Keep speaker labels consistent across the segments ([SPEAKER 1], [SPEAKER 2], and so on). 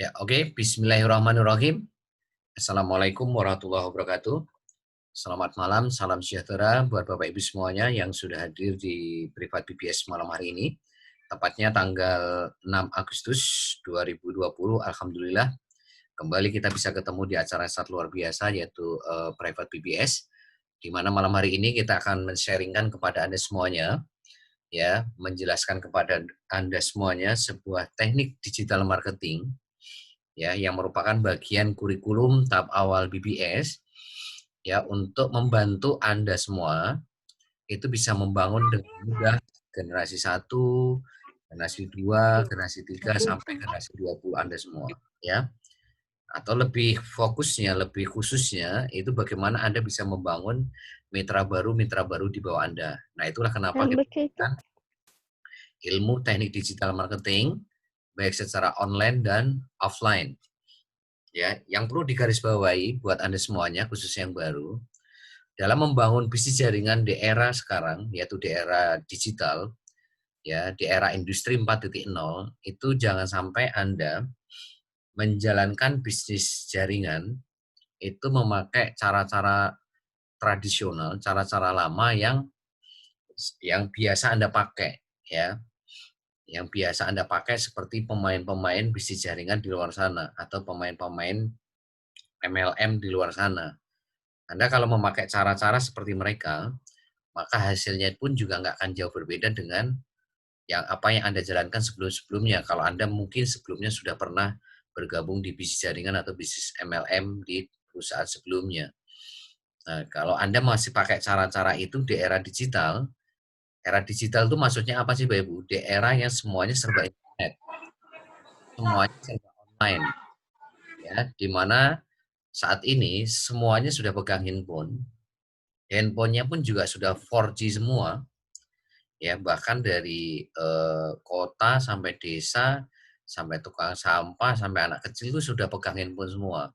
[SPEAKER 1] Ya, oke. Bismillahirrahmanirrahim. Assalamualaikum warahmatullahi wabarakatuh. Selamat malam, salam sejahtera buat Bapak Ibu semuanya yang sudah hadir di Privat BBS malam hari ini. Tepatnya tanggal 6 Agustus 2020, Alhamdulillah. Kembali kita bisa ketemu di acara yang sangat luar biasa yaitu Private BBS, di mana malam hari ini kita akan men-sharingkan kepada Anda semuanya, ya, menjelaskan kepada Anda semuanya sebuah teknik digital marketing, ya, yang merupakan bagian kurikulum tahap awal BBS, ya, untuk membantu Anda semua itu bisa membangun dengan mudah generasi satu, generasi 2, generasi 3 sampai generasi 20 Anda semua, ya. Atau lebih fokusnya, lebih khususnya itu bagaimana Anda bisa membangun mitra baru di bawah Anda. Nah, itulah kenapa kita
[SPEAKER 2] Itu
[SPEAKER 1] gunakan ilmu teknik digital marketing baik secara online dan offline. Ya, yang perlu digarisbawahi buat Anda semuanya, khususnya yang baru, dalam membangun bisnis jaringan di era sekarang, yaitu di era digital, ya, di era industri 4.0, itu jangan sampai Anda menjalankan bisnis jaringan itu memakai cara-cara tradisional, cara-cara lama yang biasa Anda pakai, ya. Yang biasa Anda pakai seperti pemain-pemain bisnis jaringan di luar sana atau pemain-pemain MLM di luar sana. Anda kalau memakai cara-cara seperti mereka, maka hasilnya pun juga nggak akan jauh berbeda dengan yang Anda jalankan sebelum-sebelumnya. Kalau Anda mungkin sebelumnya sudah pernah bergabung di bisnis jaringan atau bisnis MLM di perusahaan sebelumnya. Nah, kalau Anda masih pakai cara-cara itu di era digital itu maksudnya apa sih Bapak Ibu? Di era yang semuanya serba internet, semuanya serba online, ya, di mana saat ini semuanya sudah pegang handphone. Handphonenya pun juga sudah 4G semua, ya, bahkan dari kota sampai desa, sampai tukang sampah, sampai anak kecil itu sudah pegang handphone semua.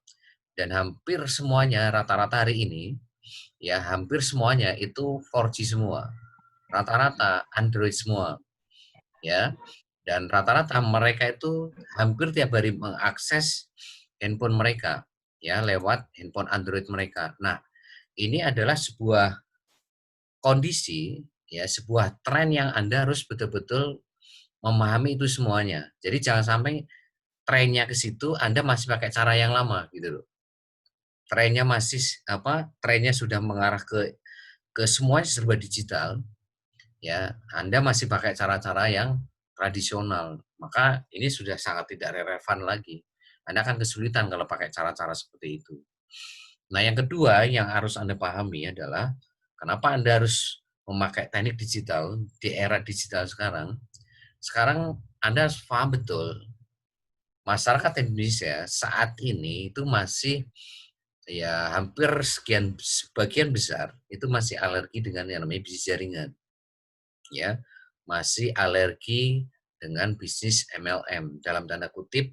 [SPEAKER 1] Dan hampir semuanya rata-rata hari ini, ya, hampir semuanya itu 4G semua. Rata-rata Android semua, ya. Dan rata-rata mereka itu hampir tiap hari mengakses handphone mereka, ya, lewat handphone Android mereka. Nah, ini adalah sebuah kondisi, ya, sebuah tren yang Anda harus betul-betul memahami itu semuanya. Jadi jangan sampai trennya ke situ Anda masih pakai cara yang lama gitu loh. Trennya masih trennya sudah mengarah ke semuanya serba digital, ya, Anda masih pakai cara-cara yang tradisional. Maka ini sudah sangat tidak relevan lagi. Anda akan kesulitan kalau pakai cara-cara seperti itu. Nah, yang kedua yang harus Anda pahami adalah kenapa Anda harus memakai teknik digital di era digital sekarang. Sekarang Anda harus paham betul, masyarakat Indonesia saat ini itu masih, ya, hampir sebagian besar itu masih alergi dengan yang namanya bisnis jaringan, ya. Masih alergi dengan bisnis MLM, dalam tanda kutip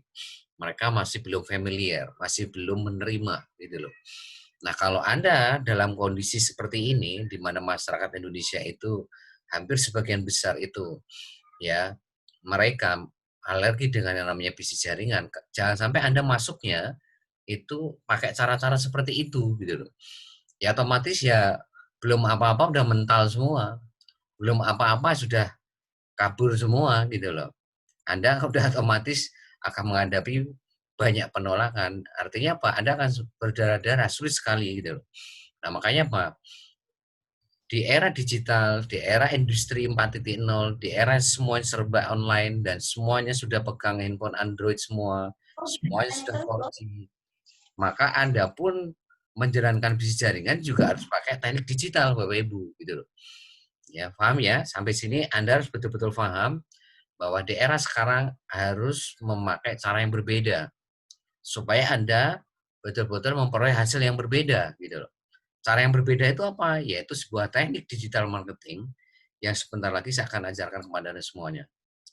[SPEAKER 1] mereka masih belum familiar, masih belum menerima gitu loh. Nah, kalau Anda dalam kondisi seperti ini di mana masyarakat Indonesia itu hampir sebagian besar itu, ya, mereka alergi dengan yang namanya bisnis jaringan, jangan sampai Anda masuknya itu pakai cara-cara seperti itu gitu loh. Ya otomatis ya belum apa-apa udah mental semua, belum apa-apa sudah kabur semua gitu loh. Anda udah otomatis akan menghadapi banyak penolakan. Artinya apa? Anda akan berdarah-darah, sulit sekali gitu loh. Nah, makanya apa? Di era digital, di era industri 4.0, di era semuanya serba online dan semuanya sudah pegang handphone Android semua, semuanya sudah 4G, maka Anda pun menjalankan bisnis jaringan juga harus pakai teknik digital Bapak Ibu gitu loh. Ya, paham ya? Sampai sini Anda harus betul-betul paham bahwa di era sekarang harus memakai cara yang berbeda supaya Anda betul-betul memperoleh hasil yang berbeda gitu loh. Cara yang berbeda itu apa? Yaitu sebuah teknik digital marketing yang sebentar lagi saya akan ajarkan kepada Anda semuanya.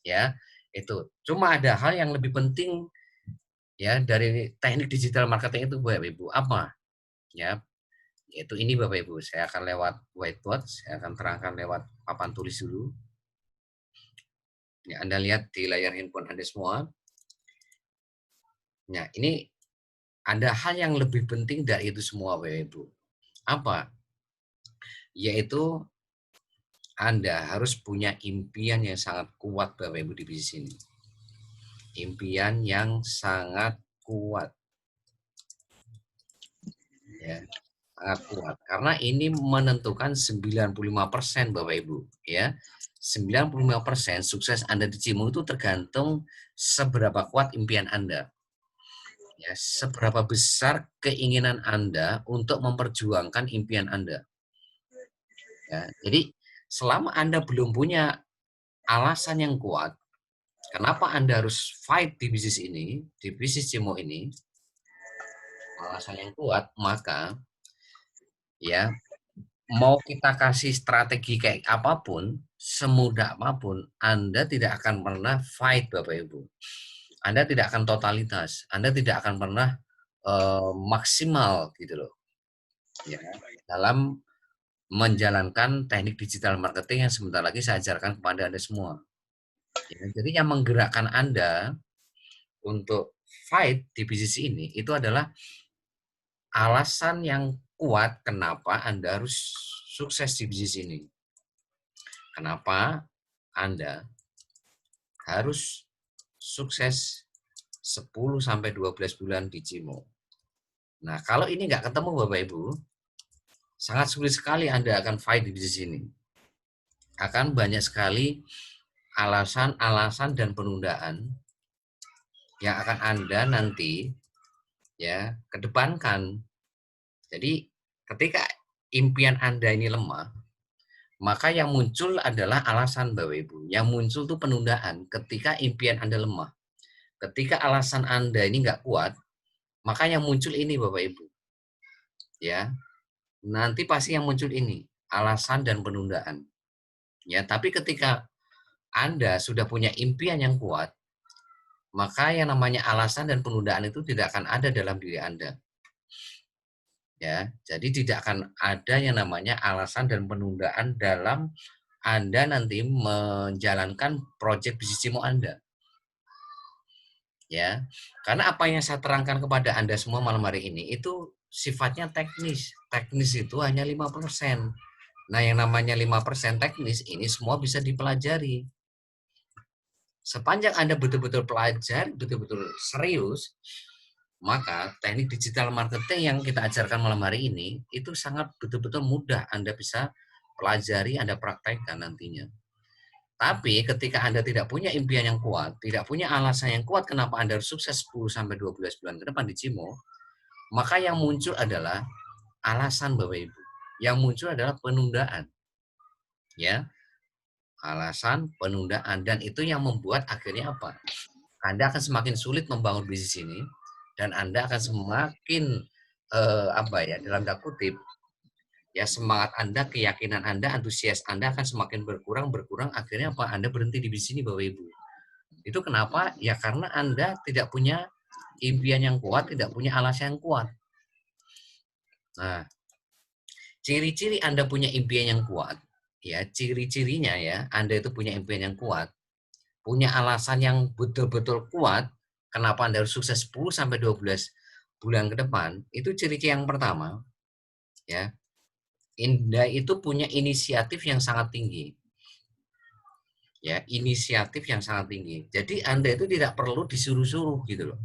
[SPEAKER 1] Ya, itu. Cuma ada hal yang lebih penting, ya, dari teknik digital marketing itu Bapak Ibu. Apa? Ya, yaitu ini Bapak Ibu. Saya akan lewat whiteboard, saya akan terangkan lewat papan tulis dulu. Ya, Anda lihat di layar handphone Anda semua. Nah, ini ada hal yang lebih penting dari itu semua, Bapak Ibu. Apa? Yaitu Anda harus punya impian yang sangat kuat, Bapak Ibu, di bisnis ini. Impian yang sangat kuat. Ya, sangat kuat. Karena ini menentukan 95% Bapak Ibu. Ya, 95% sukses Anda di Cimo itu tergantung seberapa kuat impian Anda. Ya, seberapa besar keinginan Anda untuk memperjuangkan impian Anda. Ya, jadi selama Anda belum punya alasan yang kuat, kenapa Anda harus fight di bisnis ini, di bisnis Cimo ini, alasan yang kuat, maka ya mau kita kasih strategi kayak apapun, semudah apapun, Anda tidak akan pernah fight, Bapak Ibu. Anda tidak akan totalitas, Anda tidak akan pernah maksimal gitu loh. Ya, dalam menjalankan teknik digital marketing yang sebentar lagi saya ajarkan kepada Anda semua. Ya, jadi yang menggerakkan Anda untuk fight di bisnis ini itu adalah alasan yang kuat kenapa Anda harus sukses di bisnis ini. Kenapa Anda harus sukses 10-12 bulan di Cimo. Nah, kalau ini nggak ketemu Bapak Ibu, sangat sulit sekali Anda akan fight di bisnis ini. Akan banyak sekali alasan-alasan dan penundaan yang akan Anda nanti ya kedepankan. Jadi ketika impian Anda ini lemah, maka yang muncul adalah alasan Bapak Ibu. Yang muncul tuh penundaan ketika impian Anda lemah. Ketika alasan Anda ini nggak kuat, maka yang muncul ini Bapak Ibu. Ya, nanti pasti yang muncul ini, alasan dan penundaan. Ya, tapi ketika Anda sudah punya impian yang kuat, maka yang namanya alasan dan penundaan itu tidak akan ada dalam diri Anda. Ya, jadi tidak akan ada yang namanya alasan dan penundaan dalam Anda nanti menjalankan proyek bisnis Cimo Anda. Ya, karena apa yang saya terangkan kepada Anda semua malam hari ini itu sifatnya teknis. Teknis itu hanya 5%. Nah, yang namanya 5% teknis ini semua bisa dipelajari. Sepanjang Anda betul-betul pelajari, betul-betul serius, maka teknik digital marketing yang kita ajarkan malam hari ini itu sangat betul-betul mudah Anda bisa pelajari, Anda praktekkan nantinya. Tapi ketika Anda tidak punya impian yang kuat, tidak punya alasan yang kuat kenapa Anda harus sukses 10-12 bulan ke depan di Cimo, maka yang muncul adalah alasan Bapak Ibu. Yang muncul adalah penundaan. Ya, alasan penundaan dan itu yang membuat akhirnya apa? Anda akan semakin sulit membangun bisnis ini dan Anda akan semakin apa ya dalam tanda kutip ya semangat Anda, keyakinan Anda, antusias Anda akan semakin berkurang akhirnya apa? Anda berhenti di bisnis ini Bapak Ibu. Itu kenapa? Ya karena Anda tidak punya impian yang kuat, tidak punya alasan yang kuat. Nah, ciri-ciri Anda punya impian yang kuat, ya ciri-cirinya ya Anda itu punya impian yang kuat, punya alasan yang betul-betul kuat, kenapa Anda harus sukses 10-12 bulan ke depan, itu ciri-ciri yang pertama, ya. Anda itu punya inisiatif yang sangat tinggi. Ya, inisiatif yang sangat tinggi. Jadi Anda itu tidak perlu disuruh-suruh gitu loh.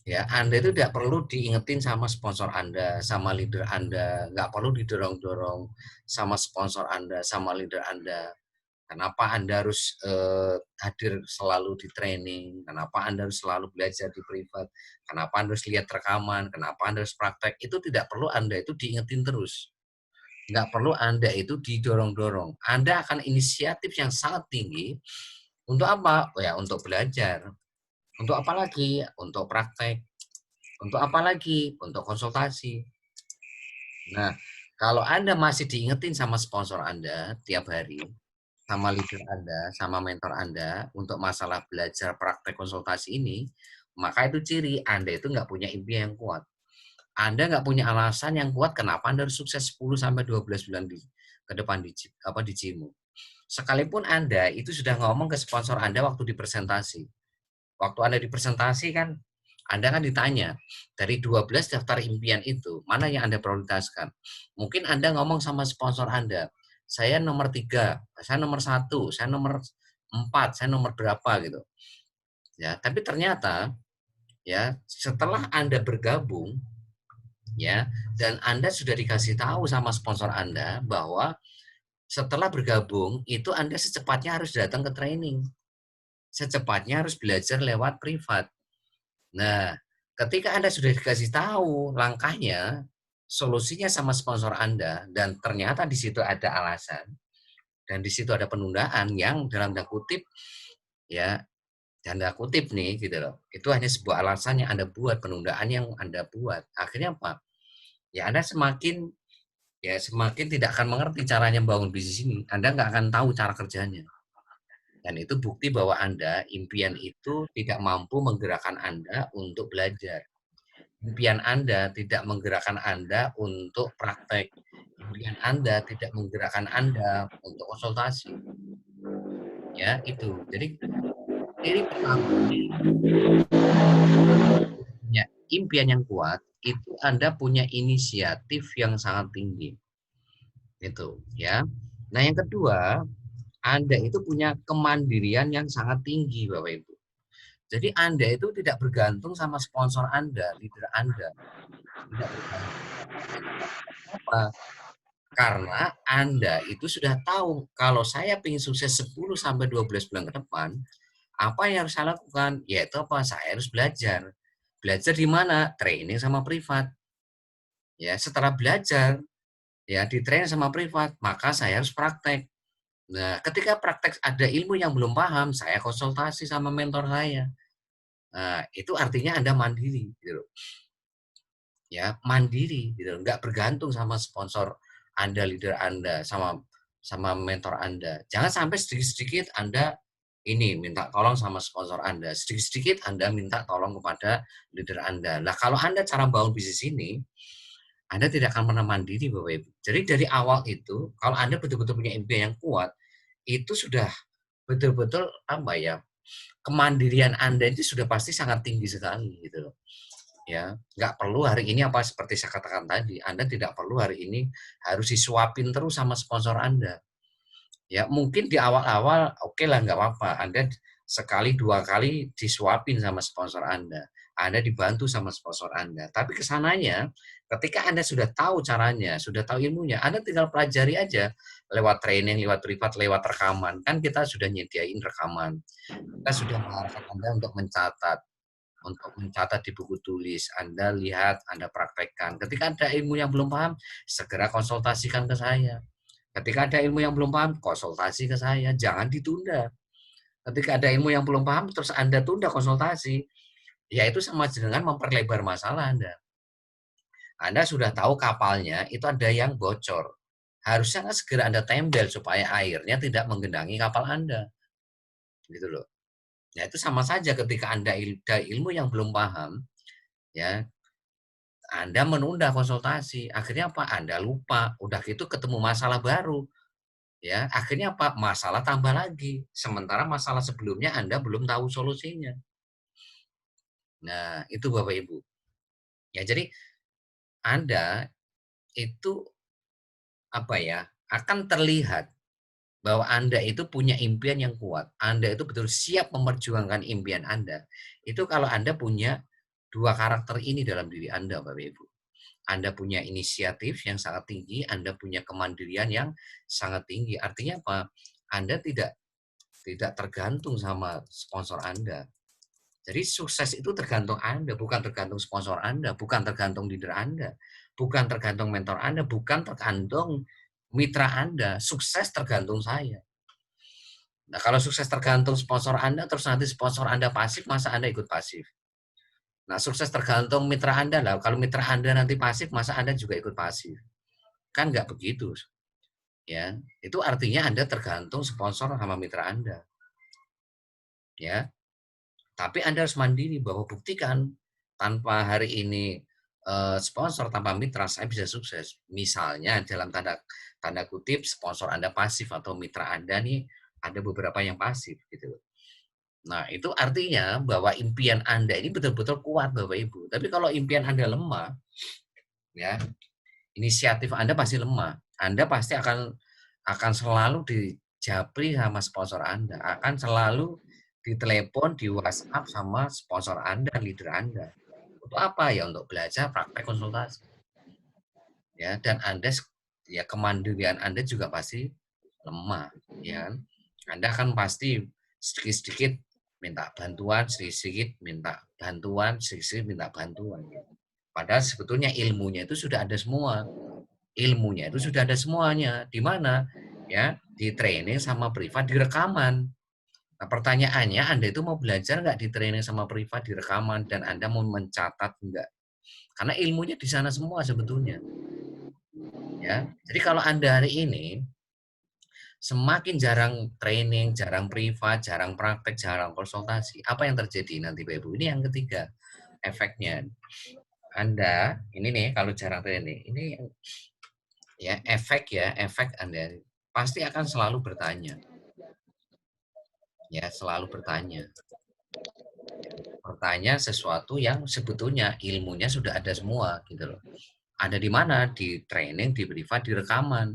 [SPEAKER 1] Ya, Anda itu tidak perlu diingetin sama sponsor Anda, sama leader Anda, nggak perlu didorong-dorong sama sponsor Anda, sama leader Anda. Kenapa Anda harus hadir selalu di training? Kenapa Anda harus selalu belajar di privat? Kenapa Anda harus lihat rekaman? Kenapa Anda harus praktek? Itu tidak perlu Anda itu diingetin terus. Nggak perlu Anda itu didorong-dorong. Anda akan inisiatif yang sangat tinggi. Untuk apa? Ya, untuk belajar. Untuk apa lagi? Untuk praktek. Untuk apa lagi? Untuk konsultasi. Nah, kalau Anda masih diingetin sama sponsor Anda tiap hari, sama leader Anda, sama mentor Anda untuk masalah belajar praktek konsultasi ini, maka itu ciri Anda itu nggak punya impian yang kuat. Anda nggak punya alasan yang kuat kenapa Anda harus sukses 10-12 bulan ke depan di Cimo. Sekalipun Anda itu sudah ngomong ke sponsor Anda waktu di presentasi. Waktu Anda di presentasi kan Anda kan ditanya, dari 12 daftar impian itu, mana yang Anda prioritaskan? Mungkin Anda ngomong sama sponsor Anda, saya nomor 3, saya nomor 1, saya nomor 4, saya nomor berapa gitu. Ya, tapi ternyata ya setelah Anda bergabung ya dan Anda sudah dikasih tahu sama sponsor Anda bahwa setelah bergabung itu Anda secepatnya harus datang ke training. Secepatnya harus belajar lewat privat. Nah, ketika Anda sudah dikasih tahu langkahnya, solusinya sama sponsor Anda, dan ternyata di situ ada alasan, dan di situ ada penundaan yang dalam tanda kutip, ya, tanda kutip nih, gitu loh. Itu hanya sebuah alasan yang Anda buat, penundaan yang Anda buat. Akhirnya apa? Ya Anda semakin tidak akan mengerti caranya bangun bisnis ini. Anda nggak akan tahu cara kerjanya. Dan itu bukti bahwa Anda, impian itu tidak mampu menggerakkan Anda untuk belajar. Impian Anda tidak menggerakkan Anda untuk praktek. Impian Anda tidak menggerakkan Anda untuk konsultasi. Ya, itu. Jadi, ciri pertama, punya impian yang kuat, itu Anda punya inisiatif yang sangat tinggi. Itu, ya. Nah, yang kedua, Anda itu punya kemandirian yang sangat tinggi, Bapak Ibu. Jadi Anda itu tidak bergantung sama sponsor Anda, leader Anda. Tidak bergantung sama mentor. Kenapa? Karena Anda itu sudah tahu kalau saya ingin sukses 10 sampai 12 bulan ke depan, apa yang harus saya lakukan? Yaitu apa? Saya harus belajar. Belajar di mana? Training sama privat. Ya, setelah belajar, ya di training sama privat, maka saya harus praktek. Nah, ketika praktek ada ilmu yang belum paham, saya konsultasi sama mentor saya. Nah, itu artinya Anda mandiri, gitu. Ya, mandiri gitu, nggak bergantung sama sponsor Anda, leader Anda, sama mentor Anda. Jangan sampai sedikit-sedikit Anda ini minta tolong sama sponsor Anda, sedikit-sedikit Anda minta tolong kepada leader Anda. Nah, kalau Anda cara bangun bisnis ini, Anda tidak akan pernah mandiri, Bapak Ibu. Jadi dari awal itu, kalau Anda betul-betul punya impian yang kuat, itu sudah betul-betul apa ya, kemandirian Anda itu sudah pasti sangat tinggi sekali gitu loh. Ya, nggak perlu hari ini apa seperti saya katakan tadi, Anda tidak perlu hari ini harus disuapin terus sama sponsor Anda. Ya, mungkin di awal-awal oke lah nggak apa-apa, Anda sekali, 2 kali disuapin sama sponsor Anda. Anda dibantu sama sponsor Anda. Tapi kesananya ketika Anda sudah tahu caranya, sudah tahu ilmunya, Anda tinggal pelajari aja lewat training, lewat privat, lewat rekaman. Kan kita sudah nyediain rekaman. Kita sudah mengarahkan Anda untuk mencatat di buku tulis, Anda lihat, Anda praktekkan. Ketika ada ilmu yang belum paham, segera konsultasikan ke saya. Ketika ada ilmu yang belum paham, konsultasi ke saya, jangan ditunda. Ketika ada ilmu yang belum paham, terus Anda tunda konsultasi, ya itu sama dengan memperlebar masalah Anda. Anda sudah tahu kapalnya itu ada yang bocor. Harusnya kan segera Anda tembel supaya airnya tidak menggenangi kapal Anda. Gitu loh. Ya itu sama saja ketika Anda ada ilmu yang belum paham, ya Anda menunda konsultasi, akhirnya apa? Anda lupa, udah gitu ketemu masalah baru, ya akhirnya apa? Masalah tambah lagi, sementara masalah sebelumnya Anda belum tahu solusinya. Nah, itu Bapak Ibu. Ya jadi Anda itu apa ya? Akan terlihat bahwa Anda itu punya impian yang kuat. Anda itu betul siap memperjuangkan impian Anda. Itu kalau Anda punya dua karakter ini dalam diri Anda, Bapak Ibu. Anda punya inisiatif yang sangat tinggi, Anda punya kemandirian yang sangat tinggi. Artinya apa? Anda tidak tidak tergantung sama sponsor Anda. Jadi sukses itu tergantung Anda, bukan tergantung sponsor Anda, bukan tergantung leader Anda, bukan tergantung mentor Anda, bukan tergantung mitra Anda. Sukses tergantung saya. Nah, kalau sukses tergantung sponsor Anda, terus nanti sponsor Anda pasif, masa Anda ikut pasif? Nah, sukses tergantung mitra Anda lah. Kalau mitra Anda nanti pasif, masa Anda juga ikut pasif? Kan nggak begitu. Ya, itu artinya Anda tergantung sponsor sama mitra Anda. Ya, tapi Anda harus mandiri bahwa buktikan tanpa hari ini sponsor tanpa mitra saya bisa sukses. Misalnya dalam tanda tanda kutip sponsor Anda pasif atau mitra Anda nih ada beberapa yang pasif gitu. Nah, itu artinya bahwa impian Anda ini betul-betul kuat, Bapak Ibu. Tapi kalau impian Anda lemah, ya, inisiatif Anda pasti lemah. Anda pasti akan selalu dijapri sama sponsor Anda, akan selalu ditelepon, di WhatsApp sama sponsor Anda, leader Anda. Untuk apa? Ya untuk belajar praktek konsultasi. Ya, dan Anda ya kemandirian Anda juga pasti lemah, ya kan? Anda kan pasti sedikit-sedikit minta bantuan, sedikit-sedikit minta bantuan, sedikit-sedikit minta bantuan. Ya. Padahal sebetulnya ilmunya itu sudah ada semua. Ilmunya itu sudah ada semuanya. Di mana? Ya, di training sama privat di rekaman. Nah, pertanyaannya Anda itu mau belajar nggak di training sama privat di rekaman dan Anda mau mencatat enggak? Karena ilmunya di sana semua sebetulnya. Ya, jadi kalau Anda hari ini semakin jarang training, jarang privat, jarang praktek, jarang konsultasi, apa yang terjadi nanti Bapak Ibu? Ini yang ketiga, efeknya. Anda, ini nih kalau jarang training, ini efek Anda pasti akan selalu bertanya. Ya, selalu bertanya. Bertanya sesuatu yang sebetulnya ilmunya sudah ada semua gitu loh. Ada di mana? Di training, di privat, di rekaman.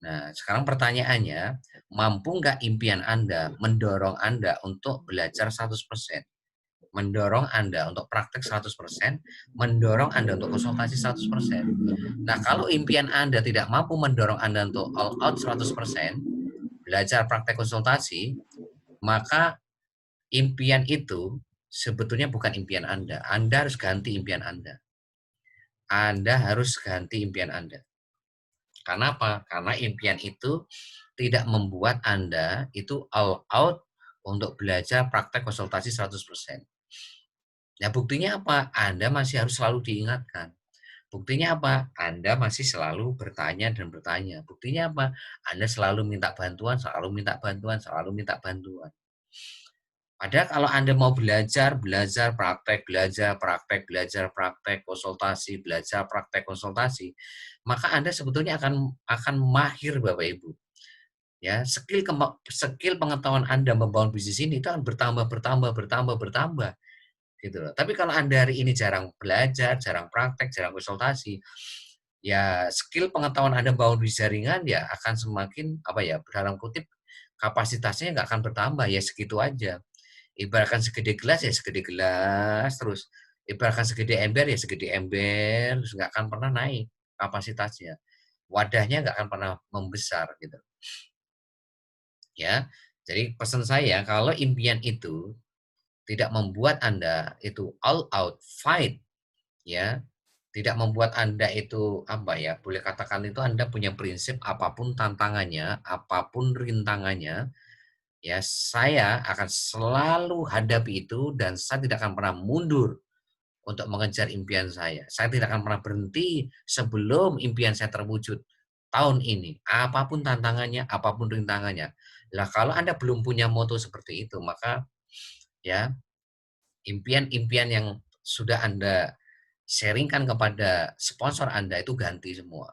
[SPEAKER 1] Nah, sekarang pertanyaannya, mampu nggak impian Anda mendorong Anda untuk belajar 100%? Mendorong Anda untuk praktek 100%, mendorong Anda untuk konsultasi 100%. Nah, kalau impian Anda tidak mampu mendorong Anda untuk all out 100%, belajar praktek konsultasi, maka impian itu sebetulnya bukan impian Anda. Anda harus ganti impian Anda. Anda harus ganti impian Anda. Karena apa? Karena impian itu tidak membuat Anda itu all out untuk belajar praktek konsultasi 100%. Ya buktinya apa? Anda masih harus selalu diingatkan. Buktinya apa? Anda masih selalu bertanya dan bertanya. Buktinya apa? Anda selalu minta bantuan, selalu minta bantuan, selalu minta bantuan. Padahal kalau Anda mau belajar, belajar, praktek, konsultasi, belajar, praktek, konsultasi, maka Anda sebetulnya akan mahir Bapak Ibu. Ya, skill pengetahuan Anda membangun bisnis ini itu akan bertambah gitu loh. Tapi kalau Anda hari ini jarang belajar, jarang praktek, jarang konsultasi, ya skill pengetahuan Anda membangun bisnis jaringan ya akan semakin apa ya, dalam kutip kapasitasnya nggak akan bertambah ya segitu aja. Ibaratkan segede gelas ya segede gelas terus. Ibaratkan segede ember ya segede ember, terus nggak akan pernah naik kapasitasnya. Wadahnya nggak akan pernah membesar gitu. Ya. Jadi pesan saya kalau impian itu tidak membuat Anda itu all out fight ya, tidak membuat Anda itu apa ya, boleh katakan itu Anda punya prinsip apapun tantangannya, apapun rintangannya, ya saya akan selalu hadapi itu dan saya tidak akan pernah mundur untuk mengejar impian saya. Saya tidak akan pernah berhenti sebelum impian saya terwujud tahun ini. Apapun tantangannya, apapun rintangannya. Lah kalau Anda belum punya moto seperti itu, maka ya impian-impian yang sudah Anda sharingkan kepada sponsor Anda itu ganti semua.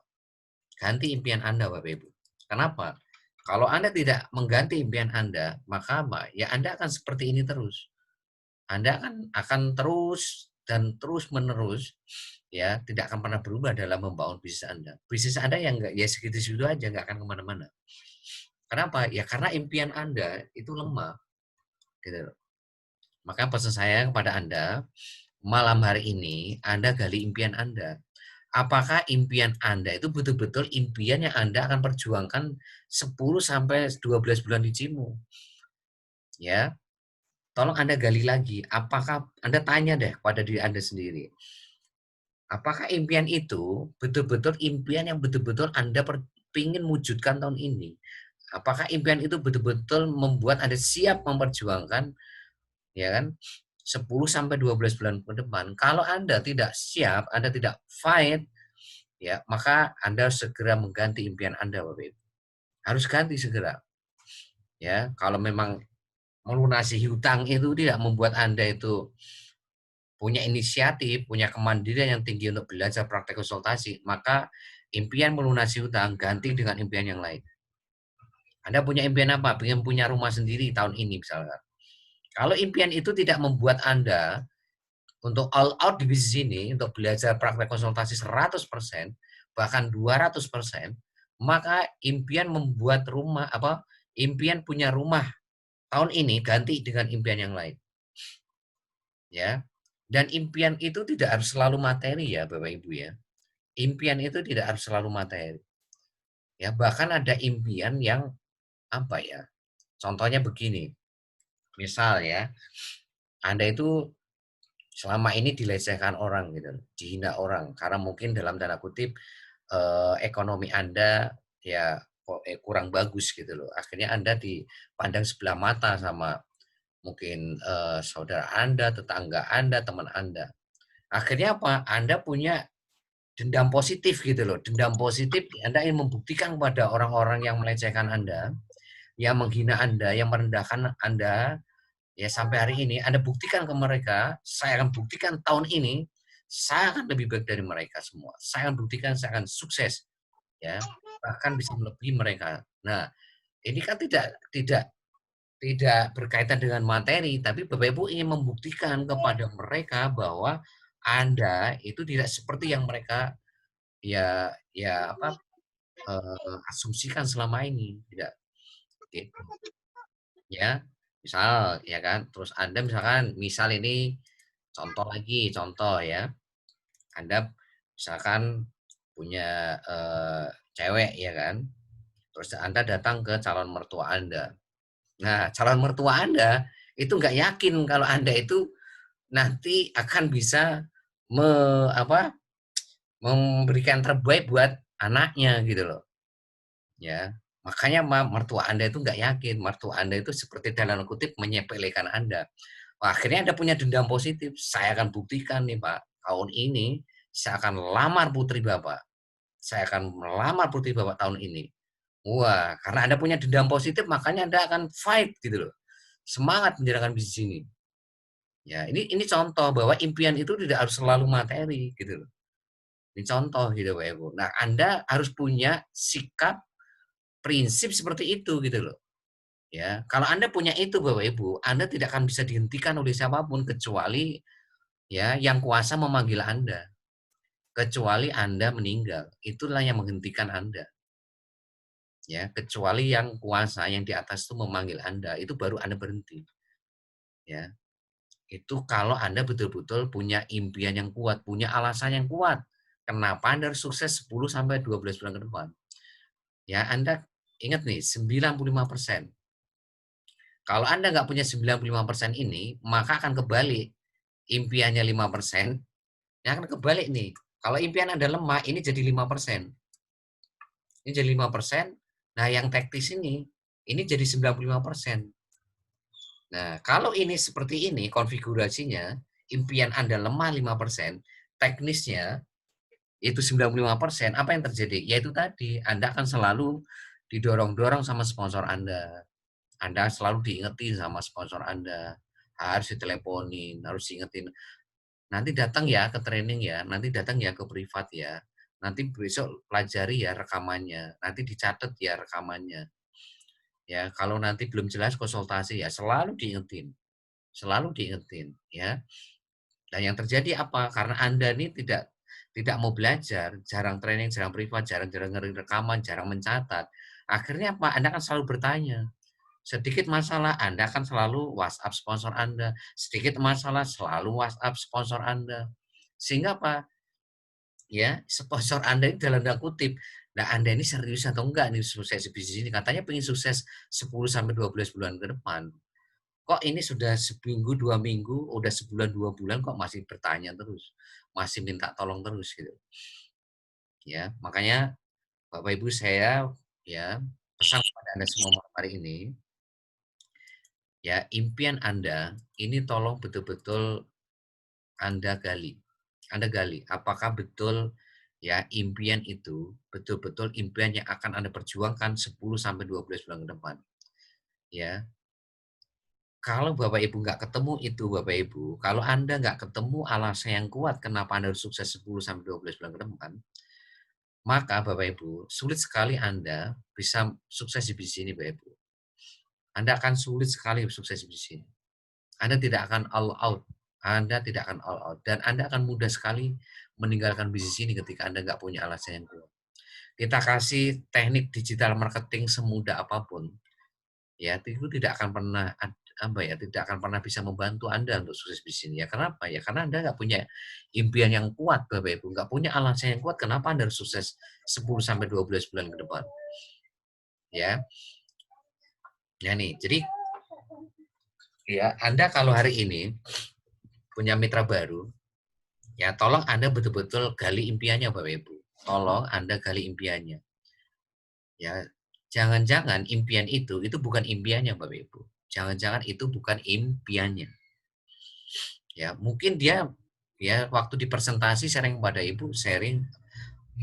[SPEAKER 1] Ganti impian Anda, Bapak Ibu. Kenapa? Kalau Anda tidak mengganti impian Anda, maka apa? Ya Anda akan seperti ini terus. Anda akan terus dan terus menerus ya tidak akan pernah berubah dalam membangun bisnis Anda. Bisnis Anda yang enggak ya segitu-segitu aja nggak akan kemana-mana. Kenapa? Ya karena impian Anda itu lemah. Gitu. Maka pesan saya kepada Anda, malam hari ini Anda gali impian Anda. Apakah impian Anda itu betul-betul impian yang Anda akan perjuangkan 10 sampai 12 bulan di Cimu? Ya, tolong Anda gali lagi. Apakah Anda tanya deh pada diri Anda sendiri. Apakah impian itu betul-betul impian yang betul-betul Anda ingin wujudkan tahun ini? Apakah impian itu betul-betul membuat Anda siap memperjuangkan ya kan 10 sampai 12 bulan ke depan. Kalau Anda tidak siap, Anda tidak fight, ya maka Anda harus segera mengganti impian Anda, Bapak Ibu. Harus ganti segera. Ya, kalau memang melunasi hutang itu tidak membuat Anda itu punya inisiatif, punya kemandirian yang tinggi untuk belajar praktek konsultasi, maka impian melunasi hutang ganti dengan impian yang lain. Anda punya impian apa? Pengen punya rumah sendiri tahun ini misalkan. Kalau impian itu tidak membuat Anda untuk all out di bisnis ini, untuk belajar praktek konsultasi 100%, bahkan 200%, maka impian membuat rumah apa, impian punya rumah tahun ini ganti dengan impian yang lain, ya. Dan impian itu tidak harus selalu materi ya, Bapak Ibu ya. Impian itu tidak harus selalu materi. Ya, bahkan ada impian yang apa ya? Contohnya begini, misal ya, Anda itu selama ini dilecehkan orang gitu, dihina orang karena mungkin dalam tanda kutip ekonomi Anda ya kurang bagus gitu loh. Akhirnya Anda dipandang sebelah mata sama mungkin saudara Anda, tetangga Anda, teman Anda. Akhirnya apa? Anda punya dendam positif gitu loh. Dendam positif Anda ingin membuktikan kepada orang-orang yang melecehkan Anda, yang menghina Anda, yang merendahkan Anda, ya sampai hari ini Anda buktikan ke mereka, saya akan buktikan tahun ini saya akan lebih baik dari mereka semua. Saya akan buktikan saya akan sukses ya, bahkan bisa melebihi mereka. Nah, ini kan tidak tidak berkaitan dengan materi, tapi Bapak Ibu ingin membuktikan kepada mereka bahwa Anda itu tidak seperti yang mereka ya apa asumsikan selama ini, tidak gitu. Ya, misal ya kan, terus Anda misalkan misal ini contoh lagi, contoh ya, Anda misalkan punya, cewek ya kan, terus Anda datang ke calon mertua Anda. Nah, calon mertua Anda itu nggak yakin kalau Anda itu nanti akan bisa me apa, memberikan terbaik buat anaknya gitu loh. Ya, makanya mertua Anda itu nggak yakin, mertua Anda itu seperti dalam kutip "menyepelekan" Anda. Wah, akhirnya Anda punya dendam positif, "Saya akan buktikan nih Pak, tahun ini saya akan lamar putri Bapak, saya akan melamar putri Bapak tahun ini." Wah, karena Anda punya dendam positif makanya Anda akan fight gitu loh, semangat menjalankan bisnis ini. Ya, ini contoh bahwa impian itu tidak harus selalu materi gitu loh. Ini contoh gitu Bapak Ibu. Nah, Anda harus punya sikap, prinsip seperti itu gitu loh. Ya, kalau Anda punya itu Bapak Ibu, Anda tidak akan bisa dihentikan oleh siapapun kecuali ya yang kuasa memanggil Anda. Kecuali Anda meninggal, itulah yang menghentikan Anda. Ya, kecuali yang kuasa yang di atas itu memanggil Anda, itu baru Anda berhenti. Ya, itu kalau Anda betul-betul punya impian yang kuat, punya alasan yang kuat. Kenapa Anda harus sukses 10 sampai 12 bulan ke depan? Ya, Anda ingat nih 95%. Kalau Anda nggak punya 95% ini, maka akan kebalik. Impiannya 5%, ya akan kebalik nih. Kalau impian Anda lemah, ini jadi 5%. Ini jadi 5%. Nah, yang teknis ini jadi 95%. Nah, kalau ini seperti ini konfigurasinya, impian Anda lemah 5%, teknisnya itu 95%, apa yang terjadi? Yaitu tadi, Anda akan selalu didorong-dorong sama sponsor Anda. Anda selalu diingetin sama sponsor Anda, harus diteleponin, harus diingetin, "Nanti datang ya ke training ya, nanti datang ya ke privat ya, nanti besok pelajari ya rekamannya, nanti dicatat ya rekamannya, ya kalau nanti belum jelas konsultasi ya." Selalu diingetin, selalu diingetin, ya. Dan yang terjadi apa? Karena Anda ini tidak mau belajar, jarang training, jarang privat, jarang-jarang ngeri rekaman, jarang mencatat. Akhirnya apa? Anda akan selalu bertanya. Sedikit masalah, Anda akan selalu WhatsApp sponsor Anda. Sedikit masalah, selalu WhatsApp sponsor Anda. Sehingga apa? Ya, sponsor Anda ini dalam tanda kutip, "Nah, Anda ini serius atau enggak nih sukses di bisnis ini? Katanya pengen sukses 10 sampai 12 bulan ke depan. Kok ini sudah seminggu, 2 minggu, udah sebulan, 2 bulan kok masih bertanya terus, masih minta tolong terus?" Gitu. Ya, makanya Bapak Ibu saya ya pesan kepada Anda semua malam hari ini, ya impian Anda ini tolong betul-betul Anda gali. Anda gali, apakah betul ya impian itu betul-betul impian yang akan Anda perjuangkan 10 sampai 12 bulan ke depan, ya. Kalau Bapak Ibu nggak ketemu itu Bapak Ibu, kalau Anda nggak ketemu alasan yang kuat kenapa Anda harus sukses 10 sampai 12 bulan ke depan, maka Bapak Ibu, sulit sekali Anda bisa sukses di bisnis ini Bapak Ibu. Anda akan sulit sekali sukses di bisnis ini. Anda tidak akan all out. Anda tidak akan all out. Dan Anda akan mudah sekali meninggalkan bisnis ini ketika Anda nggak punya alasan yang kuat. Kita kasih teknik digital marketing semudah apapun, ya itu tidak akan pernah tidak akan pernah bisa membantu Anda untuk sukses bisnis. Ya kenapa? Ya karena Anda nggak punya impian yang kuat, Bapak Ibu, nggak punya alasan yang kuat kenapa Anda harus sukses 10 sampai 12 bulan ke depan. Ya. Ya nih, jadi ya Anda kalau hari ini punya mitra baru, ya tolong Anda betul-betul gali impiannya, Bapak Ibu. Tolong Anda gali impiannya. Ya, jangan-jangan impian itu bukan impiannya, Bapak Ibu. Jangan-jangan itu bukan impiannya. Ya, mungkin dia ya waktu di presentasi sharing kepada Ibu, sharing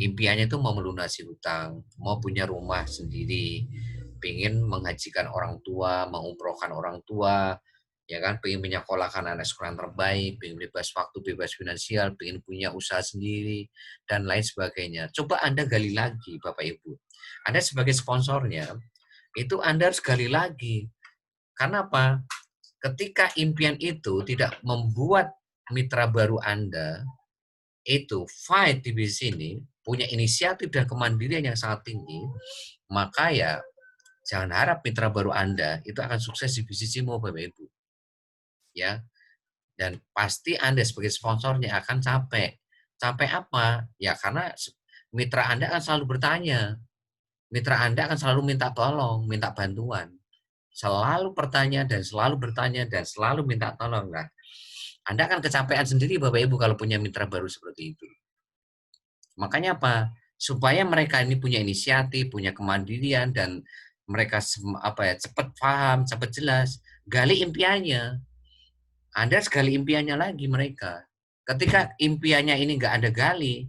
[SPEAKER 1] impiannya itu mau melunasi hutang, mau punya rumah sendiri, pengen menghajikan orang tua, mengumrohkan orang tua, ya kan, pengen menyekolahkan anak sekolah yang terbaik, pengen bebas waktu, bebas finansial, pengen punya usaha sendiri, dan lain sebagainya. Coba Anda gali lagi, Bapak Ibu. Anda sebagai sponsornya, itu Anda harus gali lagi. Karena apa? Ketika impian itu tidak membuat mitra baru Anda itu fight di bisnis ini, punya inisiatif dan kemandirian yang sangat tinggi, maka ya jangan harap mitra baru Anda itu akan sukses di bisnis ini, Bapak Ibu. Ya, dan pasti Anda sebagai sponsornya akan capek. Capek apa? Ya karena mitra Anda akan selalu bertanya. Mitra Anda akan selalu minta tolong, minta bantuan. Selalu bertanya dan selalu bertanya dan selalu minta tolong. Nah, Anda akan kecapean sendiri Bapak Ibu kalau punya mitra baru seperti itu. Makanya apa? Supaya mereka ini punya inisiatif, punya kemandirian dan mereka cepat paham, cepat jelas, gali impiannya. Anda sekali impiannya lagi mereka. Ketika impiannya ini nggak Anda gali,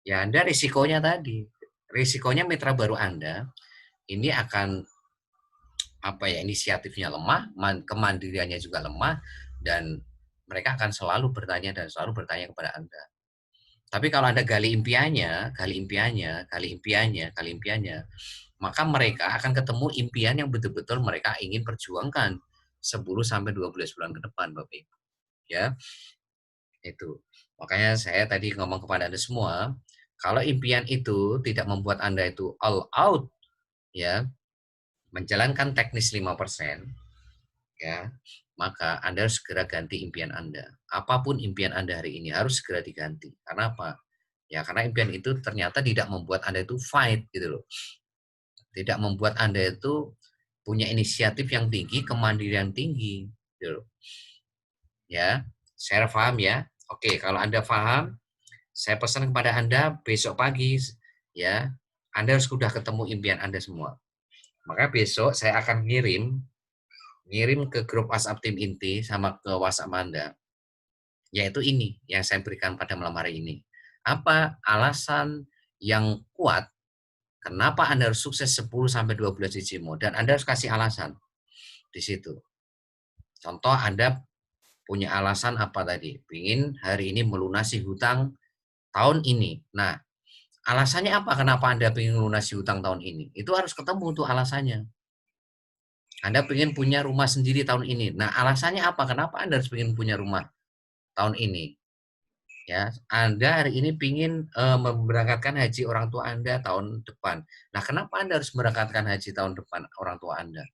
[SPEAKER 1] ya Anda risikonya tadi. Risikonya mitra baru Anda ini akan inisiatifnya lemah, kemandiriannya juga lemah, dan mereka akan selalu bertanya dan selalu bertanya kepada Anda. Tapi kalau Anda gali impiannya, maka mereka akan ketemu impian yang betul-betul mereka ingin perjuangkan 10 sampai 12 bulan ke depan, Bapak Ibu. Ya. Itu. Makanya saya tadi ngomong kepada Anda semua, kalau impian itu tidak membuat Anda itu all out, ya, menjalankan teknis 5%, ya, maka Anda harus segera ganti impian Anda. Apapun impian Anda hari ini harus segera diganti. Karena apa? Ya, karena impian itu ternyata tidak membuat Anda itu fight gitu loh. Tidak membuat Anda itu punya inisiatif yang tinggi, kemandirian tinggi gitu loh. Ya, saya paham ya. Oke, kalau Anda paham, saya pesan kepada Anda besok pagi ya, Anda harus sudah ketemu impian Anda semua. Maka besok saya akan ngirim ke grup WhatsApp tim inti sama ke WhatsApp Anda. Yaitu ini yang saya berikan pada malam hari ini. Apa alasan yang kuat kenapa Anda harus sukses 10 sampai 12 Jimo dan Anda harus kasih alasan di situ. Contoh Anda punya alasan apa tadi? Ingin hari ini melunasi hutang tahun ini. Nah, alasannya apa? Kenapa Anda ingin melunasi hutang tahun ini? Itu harus ketemu tuh alasannya. Anda ingin punya rumah sendiri tahun ini. Nah, alasannya apa? Kenapa Anda harus ingin punya rumah tahun ini? Ya, Anda hari ini ingin memberangkatkan haji orang tua Anda tahun depan. Nah, kenapa Anda harus memberangkatkan haji tahun depan orang tua Anda?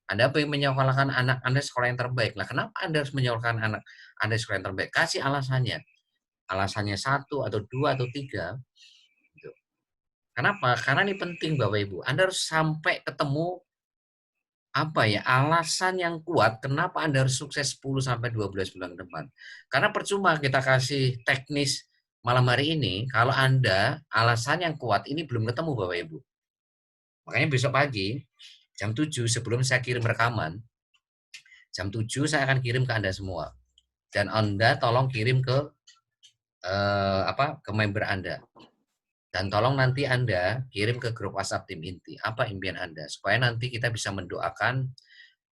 [SPEAKER 1] Anda ingin menyekolahkan anak Anda sekolah yang terbaik. Nah, kenapa Anda harus menyekolahkan anak Anda sekolah yang terbaik? Kasih alasannya. Alasannya 1 atau 2 atau 3. Gitu. Kenapa? Karena ini penting Bapak Ibu. Anda harus sampai ketemu alasan yang kuat kenapa Anda harus sukses 10 sampai 12 bulan ke depan. Karena percuma kita kasih teknis malam hari ini kalau Anda alasan yang kuat ini belum ketemu Bapak Ibu. Makanya besok pagi jam 7 sebelum saya kirim rekaman, jam 7 saya akan kirim ke Anda semua. Dan Anda tolong kirim ke member Anda. Dan tolong nanti Anda kirim ke grup WhatsApp tim inti apa impian Anda supaya nanti kita bisa mendoakan,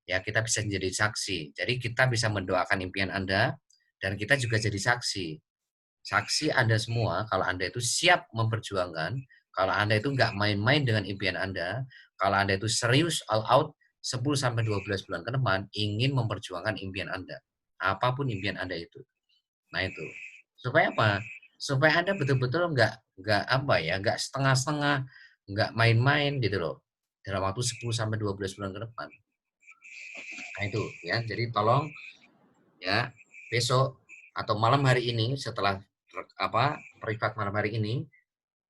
[SPEAKER 1] ya kita bisa menjadi saksi. Jadi kita bisa mendoakan impian Anda dan kita juga jadi saksi. Saksi Anda semua kalau Anda itu siap memperjuangkan, kalau Anda itu nggak main-main dengan impian Anda, kalau Anda itu serius all out 10 sampai 12 bulan ke depan ingin memperjuangkan impian Anda. Apapun impian Anda itu. Nah itu. Supaya apa? Supaya Anda betul-betul nggak apa ya, nggak setengah-setengah, nggak main-main gitu loh. Dalam waktu 10 sampai 12 bulan ke depan. Nah itu ya. Jadi tolong ya besok atau malam hari ini setelah privat malam hari ini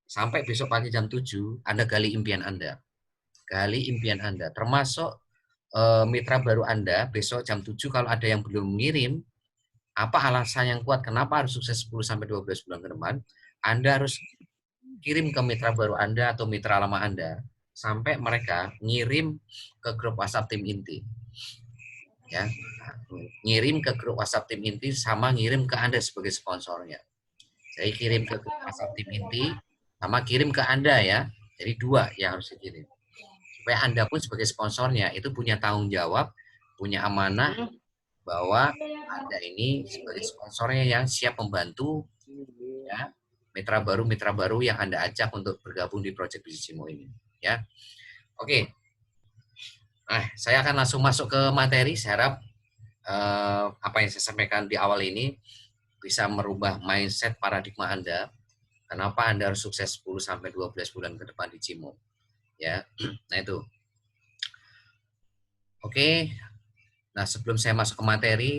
[SPEAKER 1] sampai besok pagi jam 7 Anda gali impian Anda. Gali impian Anda termasuk mitra baru Anda besok jam 7 kalau ada yang belum ngirim apa alasan yang kuat kenapa harus sukses 10 sampai 12 bulan ke depan, Anda harus kirim ke mitra baru Anda atau mitra lama Anda sampai mereka ngirim ke grup WhatsApp tim inti. Ya. Ngirim ke grup WhatsApp tim inti sama ngirim ke Anda sebagai sponsornya. Saya kirim ke grup WhatsApp tim inti sama kirim ke Anda ya. Jadi dua yang harus dikirim. Supaya Anda pun sebagai sponsornya itu punya tanggung jawab, punya amanah bahwa Anda ini sebagai sponsornya yang siap membantu ya mitra baru yang Anda ajak untuk bergabung di proyek Bisnisimo ini ya. Oke. Nah, saya akan langsung masuk ke materi. Saya harap apa yang saya sampaikan di awal ini bisa merubah mindset paradigma Anda. Kenapa Anda harus sukses 10 sampai 12 bulan ke depan di Cimo. Ya. Nah, itu. Oke. Nah, sebelum saya masuk ke materi,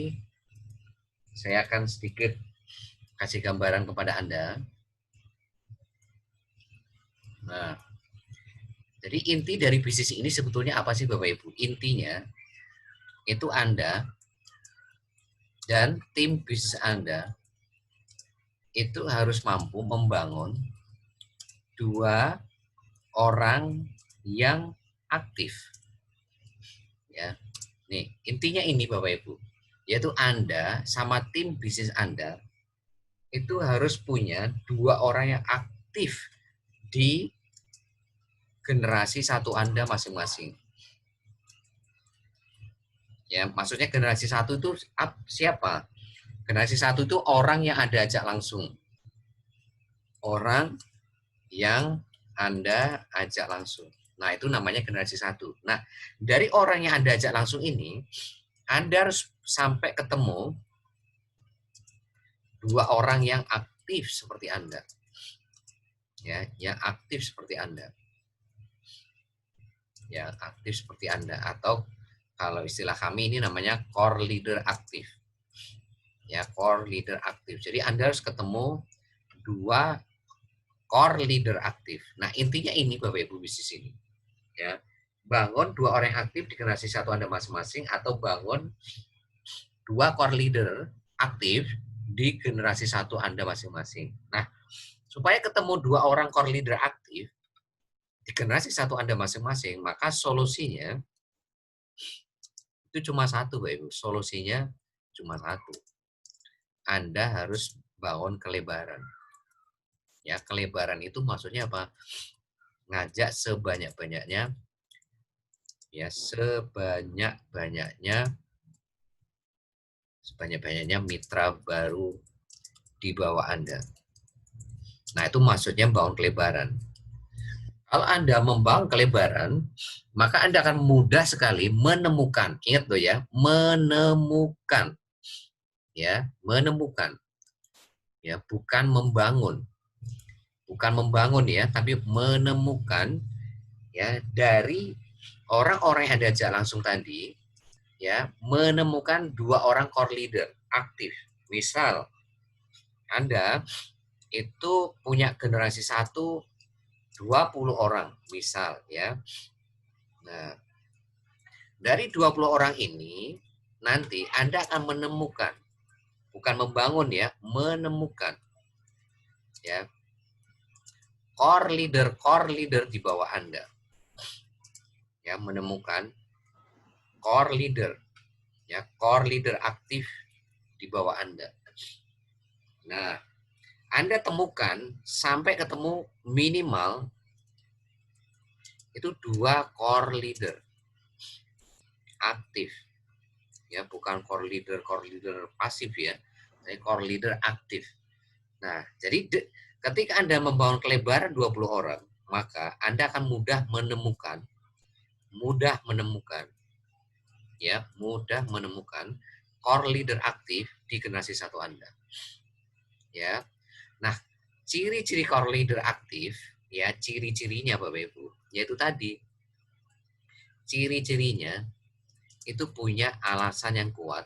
[SPEAKER 1] saya akan sedikit kasih gambaran kepada Anda. Nah, jadi inti dari bisnis ini sebetulnya apa sih Bapak Ibu? Intinya itu Anda dan tim bisnis Anda itu harus mampu membangun 2 orang yang aktif. Ya. Nih, intinya ini Bapak Ibu, yaitu Anda sama tim bisnis Anda itu harus punya 2 orang yang aktif di generasi 1 Anda masing-masing. Ya, maksudnya generasi 1 itu siapa? Generasi 1 itu orang yang Anda ajak langsung. Orang yang Anda ajak langsung. Nah, itu namanya generasi 1. Nah, dari orang yang Anda ajak langsung ini, Anda harus sampai ketemu 2 orang yang aktif seperti Anda. Ya, yang aktif seperti Anda. Ya, aktif seperti Anda atau kalau istilah kami ini namanya core leader aktif. Ya, core leader aktif. Jadi Anda harus ketemu 2 core leader aktif. Nah, intinya ini Bapak Ibu bisnis ini. Ya. Bangun 2 orang yang aktif di generasi 1 Anda masing-masing atau bangun 2 core leader aktif di generasi 1 Anda masing-masing. Nah, supaya ketemu 2 orang core leader aktif di generasi 1 Anda masing-masing, maka solusinya itu cuma satu, Bapak Ibu. Solusinya cuma satu. Anda harus bangun kelebaran. Ya, kelebaran itu maksudnya apa? Ngajak sebanyak-banyaknya ya sebanyak-banyaknya mitra baru di bawah Anda. Nah, itu maksudnya bangun kelebaran. Kalau Anda membangun kelebaran, maka Anda akan mudah sekali menemukan. Ingat loh ya, menemukan. Ya, menemukan. Ya, bukan membangun. Bukan membangun ya, tapi menemukan ya dari orang-orang yang Anda ajak langsung tadi ya, menemukan 2 orang core leader aktif. Misal Anda itu punya generasi 1 20 orang misal ya. Nah, dari 20 orang ini nanti Anda akan menemukan bukan membangun ya, menemukan ya core leader di bawah Anda. Ya, menemukan core leader ya, core leader aktif di bawah Anda. Nah, Anda temukan sampai ketemu minimal itu 2 core leader aktif. Ya, bukan core leader pasif ya, tapi core leader aktif. Nah, jadi ketika Anda membangun kelebaran 20 orang, maka Anda akan mudah menemukan core leader aktif di generasi satu Anda. Ya. Nah, ciri-ciri core leader aktif, ya ciri-cirinya Bapak Ibu, yaitu tadi ciri-cirinya itu punya alasan yang kuat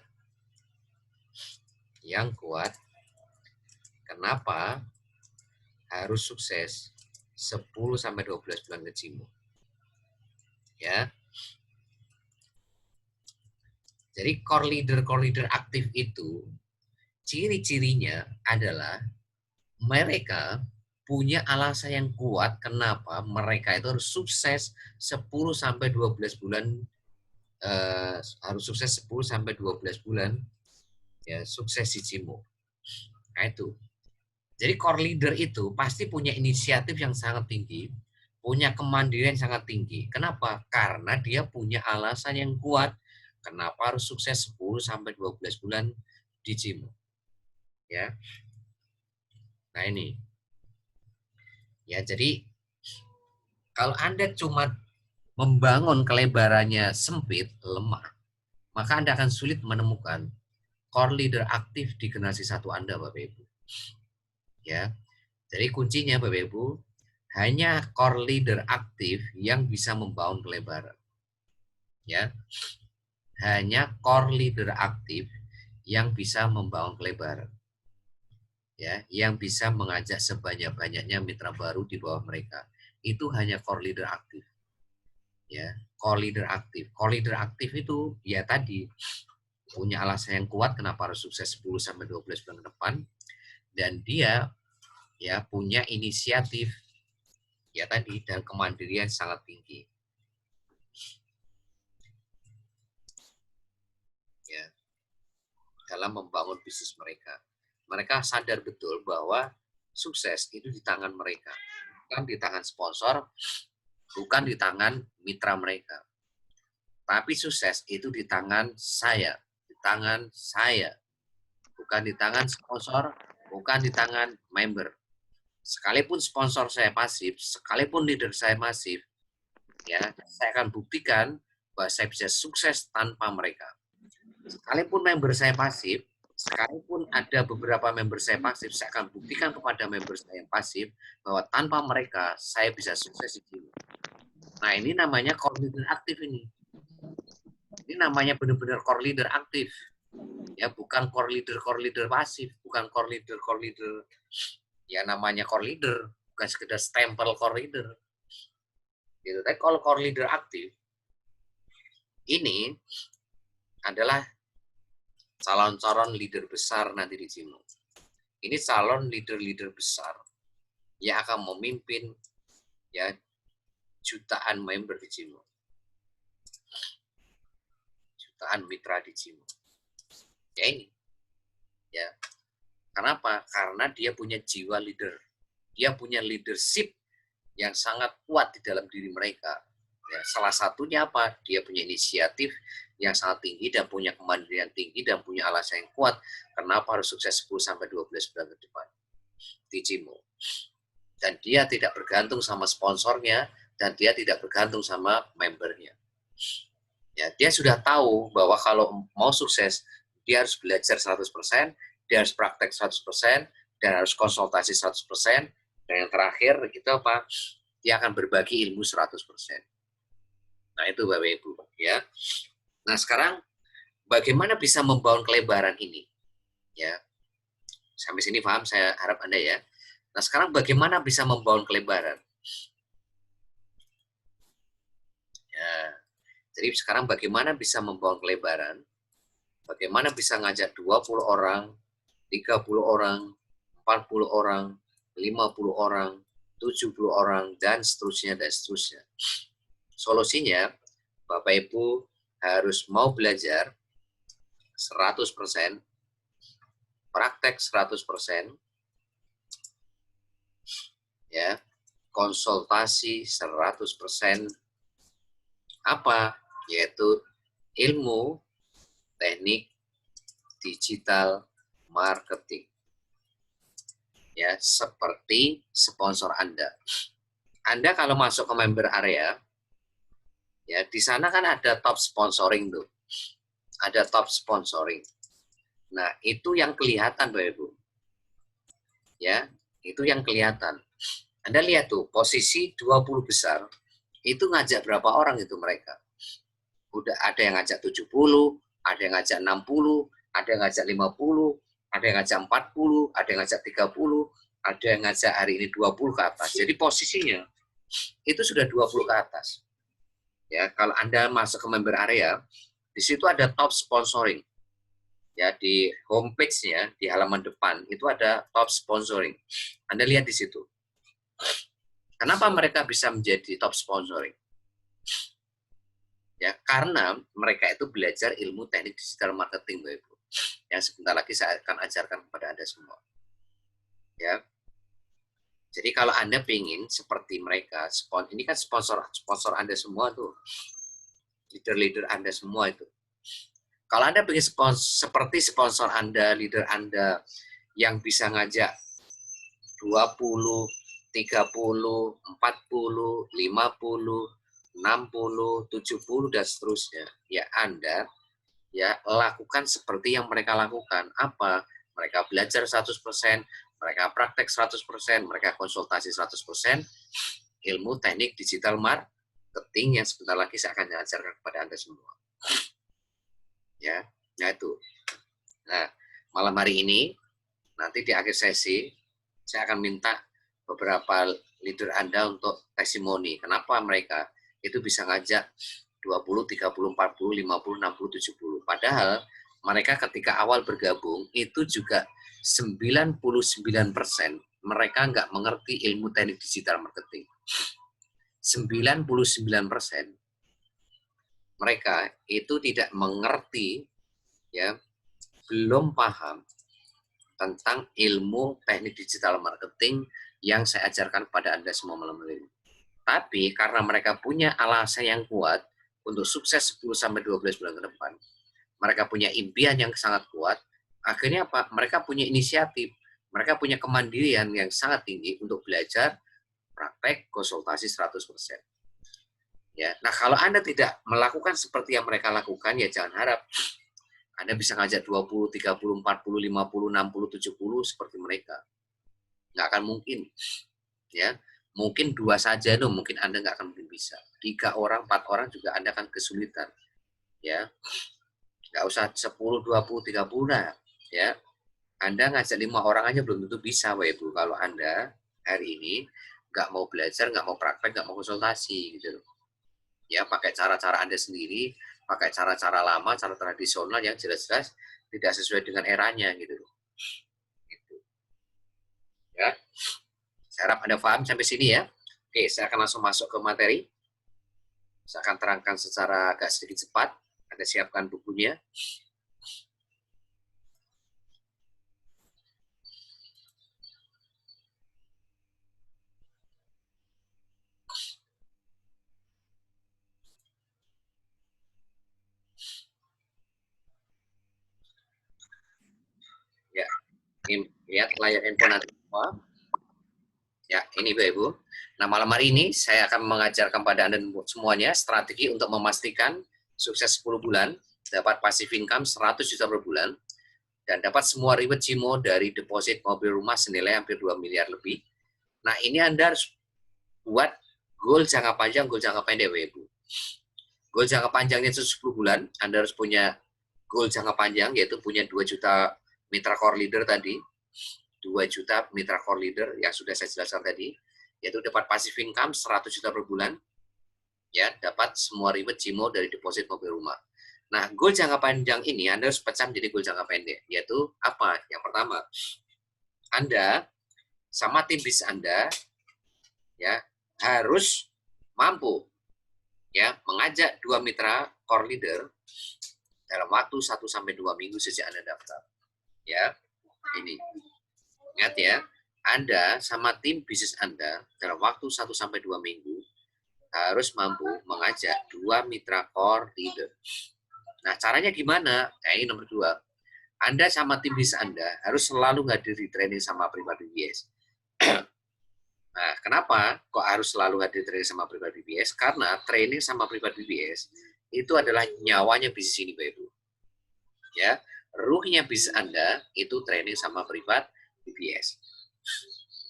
[SPEAKER 1] kenapa harus sukses 10 sampai 12 bulan ke Cimo. Ya. Jadi core leader aktif itu ciri-cirinya adalah mereka punya alasan yang kuat kenapa mereka itu harus sukses 10 sampai 12 bulan harus sukses 10 sampai 12 bulan ya sukses di Cimo. Nah itu. Jadi core leader itu pasti punya inisiatif yang sangat tinggi, punya kemandirian yang sangat tinggi. Kenapa? Karena dia punya alasan yang kuat kenapa harus sukses 10 sampai 12 bulan di Cimo. Ya. Nah ini. Ya, jadi kalau Anda cuma membangun kelebarannya sempit, lemah, maka Anda akan sulit menemukan core leader aktif di generasi satu Anda, Bapak Ibu. Ya. Jadi kuncinya Bapak Ibu, hanya core leader aktif yang bisa membangun kelebaran. Ya. Hanya core leader aktif yang bisa membangun kelebaran. Ya, yang bisa mengajak sebanyak-banyaknya mitra baru di bawah mereka. Itu hanya core leader aktif. Ya, core leader aktif. Core leader aktif itu ya tadi punya alasan yang kuat kenapa harus sukses 10 sampai 12 bulan ke depan dan dia ya punya inisiatif ya tadi dan kemandirian sangat tinggi. Ya, dalam membangun bisnis mereka. Mereka sadar betul bahwa sukses itu di tangan mereka, bukan di tangan sponsor, bukan di tangan mitra mereka. Tapi sukses itu di tangan saya, bukan di tangan sponsor, bukan di tangan member. Sekalipun sponsor saya pasif, sekalipun leader saya masif, ya, saya akan buktikan bahwa saya bisa sukses tanpa mereka. Sekalipun member saya pasif, sekalipun ada beberapa member saya pasif, saya akan buktikan kepada member saya yang pasif bahwa tanpa mereka saya bisa sukses di sini. Nah, ini namanya core leader aktif ini. Ini namanya benar-benar core leader aktif. Ya, bukan core leader pasif, bukan core leader ya namanya core leader, bukan sekedar stempel core leader. Gitu. Tapi kalau core leader aktif ini adalah calon-calon leader besar nanti di Cimo. Ini calon leader-leader besar yang akan memimpin ya jutaan member di Cimo. Jutaan mitra di Cimo. Ya ini. Ya. Kenapa? Karena dia punya jiwa leader. Dia punya leadership yang sangat kuat di dalam diri mereka. Ya, salah satunya apa? Dia punya inisiatif yang sangat tinggi dan punya kemandirian tinggi dan punya alasan yang kuat. Kenapa harus sukses 10 sampai 12 bulan ke depan di Cimo. Dan dia tidak bergantung sama sponsornya dan dia tidak bergantung sama membernya. Ya, dia sudah tahu bahwa kalau mau sukses dia harus belajar 100%, dia harus praktek 100%, dan harus konsultasi 100%, dan yang terakhir itu apa? Dia akan berbagi ilmu 100%. Nah, itu Bapak Ibu, ya. Nah, sekarang bagaimana bisa membangun kelebaran ini? Ya. Sampai sini paham saya harap Anda ya. Nah, sekarang bagaimana bisa membangun kelebaran? Ya. Jadi sekarang bagaimana bisa membangun kelebaran? Bagaimana bisa ngajak 20 orang, 30 orang, 40 orang, 50 orang, 70 orang, dan seterusnya, dan seterusnya. Solusinya, Bapak Ibu harus mau belajar 100%, praktek 100%, ya, konsultasi 100%, apa? Yaitu ilmu teknik digital marketing. Ya, seperti sponsor Anda. Anda kalau masuk ke member area, ya di sana kan ada top sponsoring tuh. Ada top sponsoring. Nah, itu yang kelihatan, Bapak Ibu. Ya, itu yang kelihatan. Anda lihat tuh, posisi 20 besar, itu ngajak berapa orang itu mereka? Udah ada yang ngajak 70, ada yang ngajak 60, ada yang ngajak 50, ada yang ngajak 40, ada yang ngajak 30, ada yang ngajak hari ini 20 ke atas. Jadi posisinya itu sudah 20 ke atas. Ya, kalau Anda masuk ke member area, di situ ada top sponsoring. Ya, di homepage-nya, di halaman depan itu ada top sponsoring. Anda lihat di situ. Kenapa mereka bisa menjadi top sponsoring? Ya, karena mereka itu belajar ilmu teknik digital marketing, Bapak Ibu. Yang sebentar lagi saya akan ajarkan kepada Anda semua. Ya. Jadi kalau Anda ingin seperti mereka, ini kan sponsor Anda semua tuh. Leader-leader Anda semua itu. Kalau Anda ingin seperti sponsor Anda, leader Anda yang bisa ngajak 20, 30, 40, 50, 60, 70 dan seterusnya. Ya Anda ya lakukan seperti yang mereka lakukan. Apa? Mereka belajar 100%, mereka praktek 100%, mereka konsultasi 100%, ilmu teknik digital marketing yang sebentar lagi saya akan ajarkan kepada Anda semua. Ya, nah itu. Nah, malam hari ini, nanti di akhir sesi, saya akan minta beberapa leader Anda untuk testimoni. Kenapa mereka itu bisa ngajak 20, 30, 40, 50, 60, 70. Padahal mereka ketika awal bergabung itu juga 99% mereka nggak mengerti ilmu teknik digital marketing. 99% mereka itu tidak mengerti, ya, belum paham tentang ilmu teknik digital marketing yang saya ajarkan pada Anda semua malam ini. Tapi karena mereka punya alasan yang kuat untuk sukses 10-12 bulan ke depan, mereka punya impian yang sangat kuat, akhirnya apa? Mereka punya inisiatif, mereka punya kemandirian yang sangat tinggi untuk belajar, praktek, konsultasi 100%. Ya, nah kalau Anda tidak melakukan seperti yang mereka lakukan, ya jangan harap Anda bisa ngajak 20, 30, 40, 50, 60, 70 seperti mereka. Nggak akan mungkin. Ya, mungkin 2 saja tuh, mungkin Anda nggak akan mungkin bisa. 3 orang, 4 orang juga Anda akan kesulitan. Ya, nggak usah 10, 20, 30 lah. Ya, Anda ngajak 5 orang aja belum tentu bisa, Bapak Ibu. Kalau Anda hari ini nggak mau belajar, nggak mau praktek, nggak mau konsultasi, gitu loh. Ya, pakai cara-cara Anda sendiri, pakai cara-cara lama, cara tradisional yang jelas-jelas tidak sesuai dengan eranya, gitu loh. Gitu. Ya, saya harap Anda paham sampai sini ya. Oke, saya akan langsung masuk ke materi. Saya akan terangkan secara agak sedikit cepat. Anda siapkan bukunya. Ya, ini lihat layar handphone Anda semua. Ya, ini Bapak Ibu. Nah, malam hari ini saya akan mengajarkan pada Anda semuanya strategi untuk memastikan sukses 10 bulan, dapat passive income 100 juta per bulan, dan dapat semua reward CIMO dari deposit mobil rumah senilai hampir 2 miliar lebih. Nah, ini Anda harus buat goal jangka panjang, goal jangka pendek, Bapak Ibu. Goal jangka panjangnya itu 10 bulan, Anda harus punya goal jangka panjang, yaitu punya 2 juta mitra core leader tadi, 2 juta mitra core leader yang sudah saya jelaskan tadi, yaitu dapat passive income 100 juta per bulan, ya, dapat semua reward CIMO dari deposit mobil rumah. Nah, goal jangka panjang ini Anda harus pecah menjadi goal jangka pendek, yaitu apa? Yang pertama, Anda sama tim bisnis Anda ya harus mampu ya mengajak 2 mitra core leader dalam waktu 1-2 minggu sejak Anda daftar. Ya, ini. Ingat ya, Anda sama tim bisnis Anda dalam waktu 1-2 minggu harus mampu mengajak 2 mitra core leader. Nah, caranya gimana? Nah, ini nomor 2. Anda sama tim bisnis Anda harus selalu hadir di training sama pribadi BBS. Nah, kenapa kok harus selalu hadir training sama pribadi BBS? Karena training sama pribadi BBS itu adalah nyawanya bisnis ini, Bapak Ibu. Ya, ruhnya bisnis Anda itu training sama privat BBS.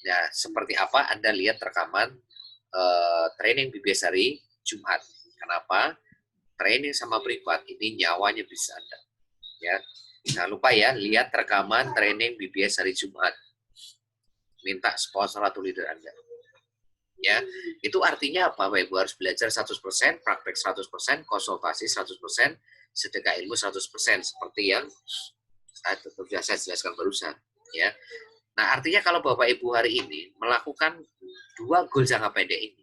[SPEAKER 1] Nah, seperti apa Anda lihat rekaman training BBS hari Jumat. Kenapa? Training sama privat ini nyawanya bisnis Anda. Ya, jangan lupa ya, lihat rekaman training BBS hari Jumat. Minta sponsor atau leader Anda. Ya, itu artinya apa? Bapak Ibu harus belajar 100%, praktek 100%, konsultasi 100%, sedekah ilmu 100%, seperti yang sudah saya jelaskan barusan. Ya, nah artinya kalau Bapak Ibu hari ini melakukan 2 goal jangka pendek ini,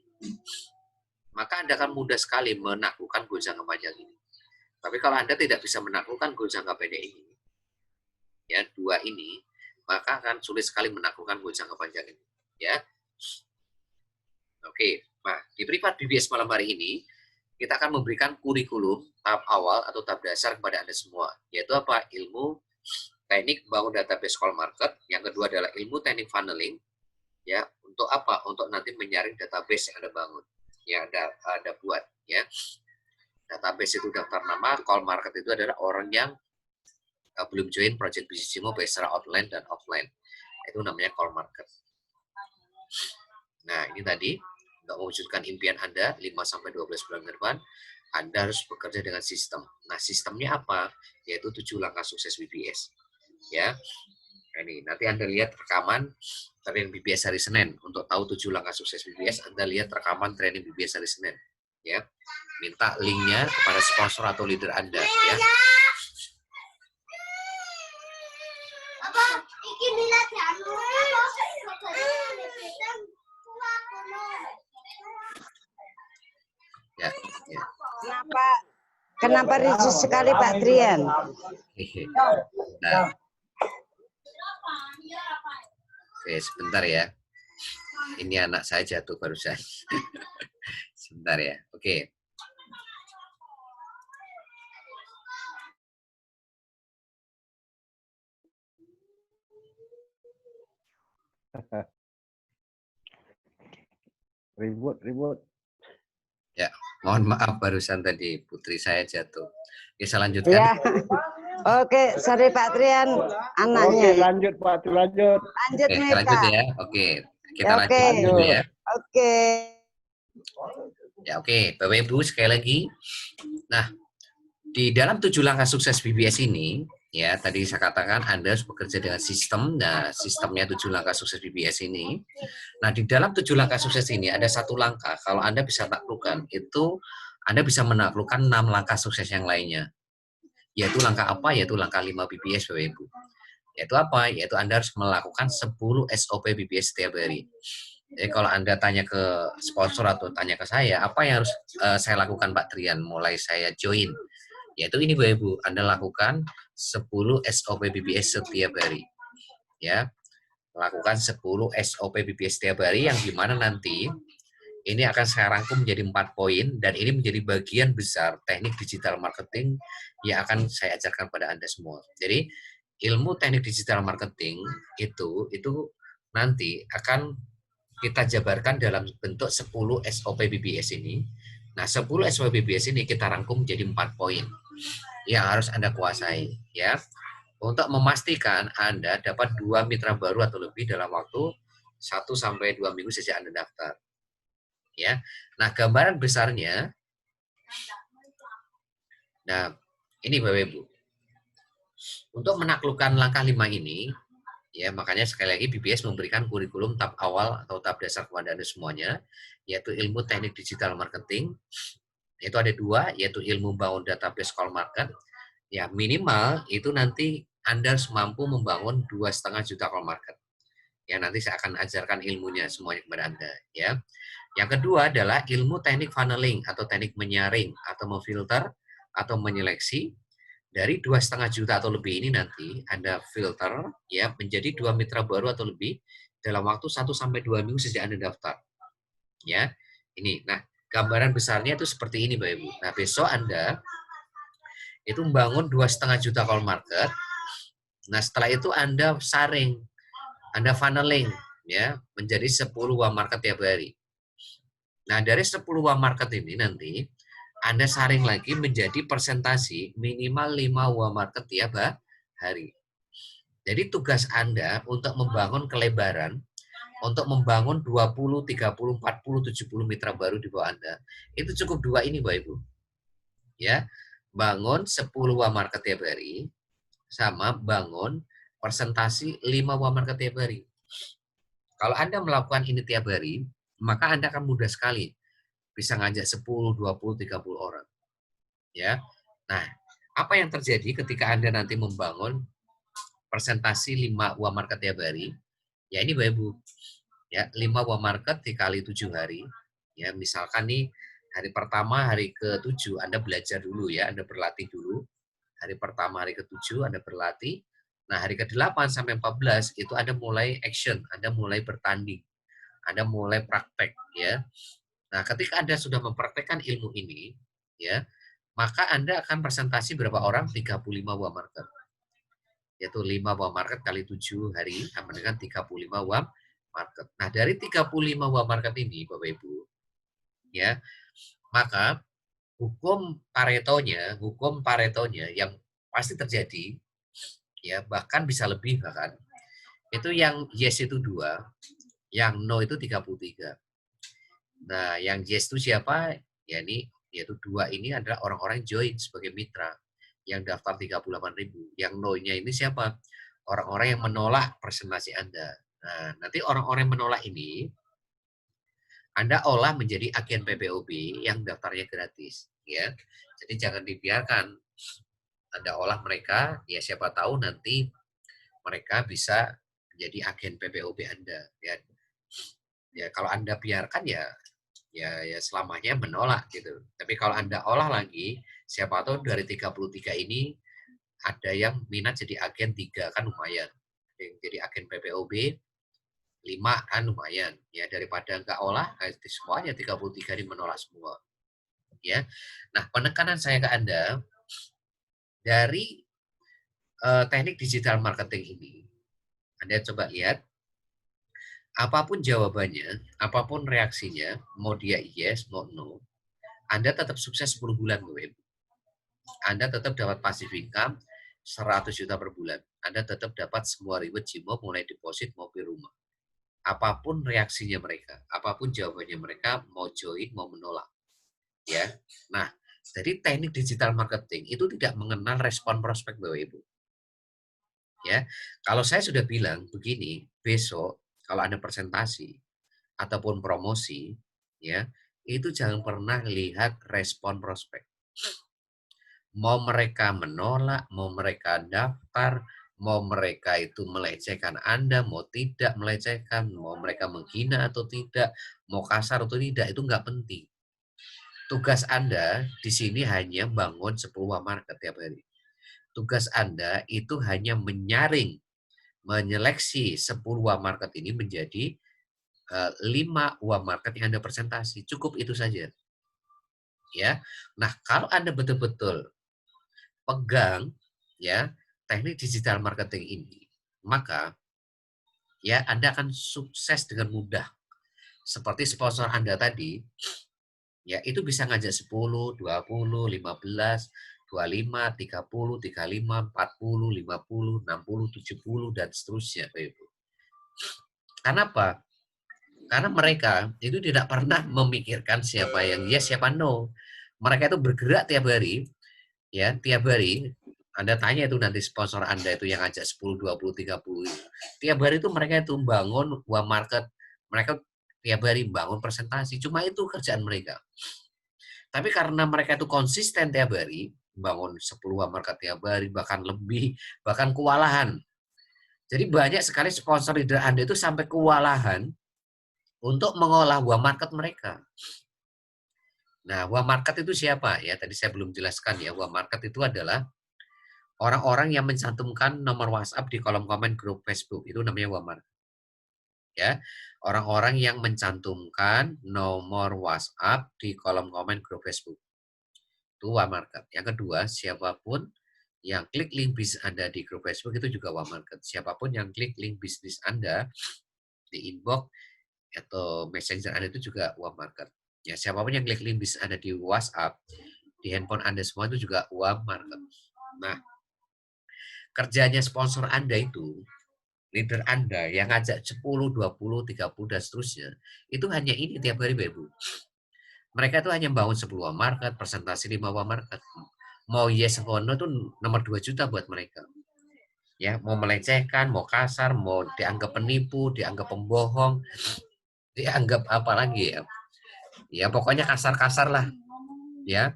[SPEAKER 1] maka Anda akan mudah sekali menaklukkan goal jangka panjang ini. Tapi kalau Anda tidak bisa menaklukkan goal jangka pendek ini, ya 2 ini, maka akan sulit sekali menaklukkan goal jangka panjang ini. Ya. Oke, nah di privat BBS malam hari ini kita akan memberikan kurikulum tahap awal atau tahap dasar kepada Anda semua, yaitu apa? Ilmu teknik membangun database call market, yang kedua adalah ilmu teknik funneling, ya untuk apa? Untuk nanti menyaring database yang Anda bangun, yang Anda buat, ya. Database itu daftar nama, call market itu adalah orang yang belum join project Bisnisimo baik secara online dan offline, itu namanya call market. Nah, ini tadi untuk mewujudkan impian Anda 5-12 bulan ke depan, Anda harus bekerja dengan sistem. Nah, sistemnya apa? Yaitu 7 langkah sukses BBS. Ya. Nah, ini nanti Anda lihat rekaman training BBS hari Senin. Untuk tahu 7 langkah sukses BBS, Anda lihat rekaman training BBS hari Senin. Ya. Minta linknya kepada sponsor atau leader Anda, ya. Ya, ya.
[SPEAKER 2] Kenapa risih sekali Pak Trian?
[SPEAKER 1] Nah. Oke, sebentar ya. Ini anak saya jatuh barusan. Sebentar ya. Oke.
[SPEAKER 3] Ribut.
[SPEAKER 1] Ya, mohon maaf barusan tadi putri saya jatuh. Oke, saya lanjutkan.
[SPEAKER 2] Ya. Oke, sorry Pak Trian, anaknya.
[SPEAKER 3] Oke, lanjut Pak, lanjut.
[SPEAKER 2] Lanjut
[SPEAKER 1] Oke,
[SPEAKER 2] nih
[SPEAKER 1] lanjut
[SPEAKER 2] Pak.
[SPEAKER 1] ya. Oke, kita
[SPEAKER 2] Oke.
[SPEAKER 1] lanjut dulu ya.
[SPEAKER 2] Oke.
[SPEAKER 1] Ya, oke, Bapak Ibu sekali lagi. Nah, di dalam 7 langkah sukses BBS ini, ya tadi saya katakan Anda harus bekerja dengan sistem. Nah, sistemnya 7 langkah sukses BBS ini. Nah, di dalam 7 langkah sukses ini ada 1 langkah. Kalau Anda bisa taklukkan, itu Anda bisa menaklukkan 6 langkah sukses yang lainnya. Yaitu langkah apa? Yaitu langkah 5 BBS, Bapak Ibu. Yaitu apa? Yaitu Anda harus melakukan 10 SOP BBS setiap hari. Jadi kalau Anda tanya ke sponsor atau tanya ke saya, apa yang harus saya lakukan Pak Trian mulai saya join? Yaitu ini Bapak Ibu, Anda lakukan 10 SOP BBS setiap hari. Ya, lakukan 10 SOP BBS setiap hari yang dimana nanti ini akan saya rangkum menjadi 4 poin dan ini menjadi bagian besar teknik digital marketing yang akan saya ajarkan pada Anda semua. Jadi ilmu teknik digital marketing itu nanti akan kita jabarkan dalam bentuk 10 SOP BBS ini. Nah, 10 SOP BBS ini kita rangkum menjadi 4 poin yang harus Anda kuasai, ya. Untuk memastikan Anda dapat 2 mitra baru atau lebih dalam waktu 1-2 minggu sejak Anda daftar. Ya. Nah, gambaran besarnya, nah, ini Bapak Ibu. Untuk menaklukkan langkah 5 ini, ya makanya sekali lagi BBS memberikan kurikulum tahap awal atau tahap dasar kepada Anda semuanya, yaitu ilmu teknik digital marketing. Itu ada 2, yaitu ilmu bangun database call market. Ya minimal itu nanti Anda harus mampu membangun 2,5 juta call market. Ya nanti saya akan ajarkan ilmunya semuanya kepada Anda. Ya. Yang kedua adalah ilmu teknik funneling atau teknik menyaring atau memfilter atau menyeleksi. Dari 2,5 juta atau lebih ini nanti Anda filter ya menjadi 2 mitra baru atau lebih dalam waktu 1-2 minggu sejak Anda daftar. Ya. Ini. Nah, gambaran besarnya itu seperti ini Bapak Ibu. Nah, besok Anda itu membangun 2,5 juta call market. Nah, setelah itu Anda saring, Anda funneling ya menjadi 10 warm market tiap hari. Nah, dari 10 warm market ini nanti Anda saring lagi menjadi persentasi minimal 5 warm market tiap hari. Jadi tugas Anda untuk membangun kelebaran, untuk membangun 20, 30, 40, 70 mitra baru di bawah Anda, itu cukup 2 ini Bapak Ibu. Ya, bangun 10 UA market tiap hari, sama bangun presentasi 5 UA market tiap hari. Kalau Anda melakukan ini tiap hari, maka Anda akan mudah sekali bisa ngajak 10, 20, 30 orang. Ya. Nah, apa yang terjadi ketika Anda nanti membangun presentasi 5 UA market tiap hari? Ya ini Bapak Ibu. Ya, 5 UA market dikali 7 hari. Ya, misalkan nih hari pertama, hari ke-7 Anda belajar dulu ya, Anda berlatih dulu. Hari pertama, hari ke-7 Anda berlatih. Nah, hari ke-8 sampai 14 itu Anda mulai action, Anda mulai bertanding. Anda mulai praktek ya. Nah, ketika Anda sudah mempraktekkan ilmu ini, ya, maka Anda akan presentasi berapa orang? 35 UA market. Yaitu 5 UA market kali 7 hari sama dengan 35 UA market. Nah, dari 35 UA market ini, Bapak Ibu, ya, maka hukum Paretonya yang pasti terjadi, ya, bahkan bisa lebih bahkan. Itu yang yes itu 2, yang no itu 33. Nah, yang yes itu siapa? Ya ini, yaitu 2 ini adalah orang-orang join sebagai mitra yang daftar 38.000. Yang no-nya ini siapa? Orang-orang yang menolak presentasi Anda. Nah, nanti orang-orang yang menolak ini Anda olah menjadi agen PPOB yang daftarnya gratis, ya. Jadi jangan dibiarkan Anda olah mereka, ya siapa tahu nanti mereka bisa menjadi agen PPOB Anda, ya. Ya kalau Anda biarkan ya selamanya menolak gitu. Tapi kalau Anda olah lagi, siapa tahu dari 33 ini ada yang minat jadi agen 3 kan lumayan. Yang jadi agen PPOB 5 kan lumayan. Ya daripada enggak olah, semuanya 33 ini menolak semua. Ya. Nah, penekanan saya ke Anda dari teknik digital marketing ini. Anda coba lihat apapun jawabannya, apapun reaksinya, mau dia yes, mau no, Anda tetap sukses 10 bulan, Bapak Ibu. Anda tetap dapat passive income 100 juta per bulan. Anda tetap dapat semua reward Jimo mulai deposit maupun rumah. Apapun reaksinya mereka, apapun jawabannya mereka, mau join, mau menolak. Ya. Nah, jadi teknik digital marketing itu tidak mengenal respon prospek Bapak Ibu. Ya. Kalau saya sudah bilang begini, besok kalau Anda presentasi ataupun promosi, ya, itu jangan pernah lihat respon prospek. Mau mereka menolak, mau mereka daftar, mau mereka itu melecehkan Anda, mau tidak melecehkan, mau mereka menghina atau tidak, mau kasar atau tidak, itu nggak penting. Tugas Anda di sini hanya bangun 10 market tiap hari. Tugas Anda itu hanya menyaring, menyeleksi 10 market ini menjadi 5 market yang Anda presentasi. Cukup itu saja. Ya. Nah, kalau Anda betul-betul pegang ya teknik digital marketing ini, maka ya Anda akan sukses dengan mudah. Seperti sponsor Anda tadi, ya itu bisa ngajak 10, 20, 15, 25, 30, 35, 40, 50, 60, 70 dan seterusnya, Bapak Ibu. Karena apa? Karena mereka itu tidak pernah memikirkan siapa yang yes, siapa no. Mereka itu bergerak tiap hari, ya tiap hari. Anda tanya itu nanti sponsor Anda itu yang ajak 10, 20, 30. Tiap hari itu mereka itu bangun uang market. Mereka tiap hari bangun presentasi. Cuma itu kerjaan mereka. Tapi karena mereka itu konsisten tiap hari, bangun 10 uang market tiap hari, bahkan lebih, bahkan kewalahan. Jadi banyak sekali sponsor leader Anda itu sampai kewalahan untuk mengolah uang market mereka. Nah, uang market itu siapa? Ya, tadi saya belum jelaskan ya. Uang market itu adalah orang-orang yang mencantumkan nomor WhatsApp di kolom komen grup Facebook, itu namanya uang market. Ya, orang-orang yang mencantumkan nomor WhatsApp di kolom komen grup Facebook, itu uang market. Yang kedua, siapapun yang klik link bisnis Anda di grup Facebook itu juga uang market. Siapapun yang klik link bisnis Anda di inbox atau messenger Anda itu juga uang market. Ya, siapapun yang klik link bisnis Anda di WhatsApp, di handphone Anda semua itu juga uang market. Nah, kerjanya sponsor Anda itu, leader Anda yang ngajak 10, 20, 30, dan seterusnya, itu hanya ini tiap hari, Bapak Ibu. Mereka itu hanya bangun 10 market, presentasi 5 market. Mau yes atau no itu nomor 2 juta buat mereka. Ya, mau melecehkan, mau kasar, mau dianggap penipu, dianggap pembohong, dianggap apa lagi ya. Ya, pokoknya kasar-kasar lah. Ya,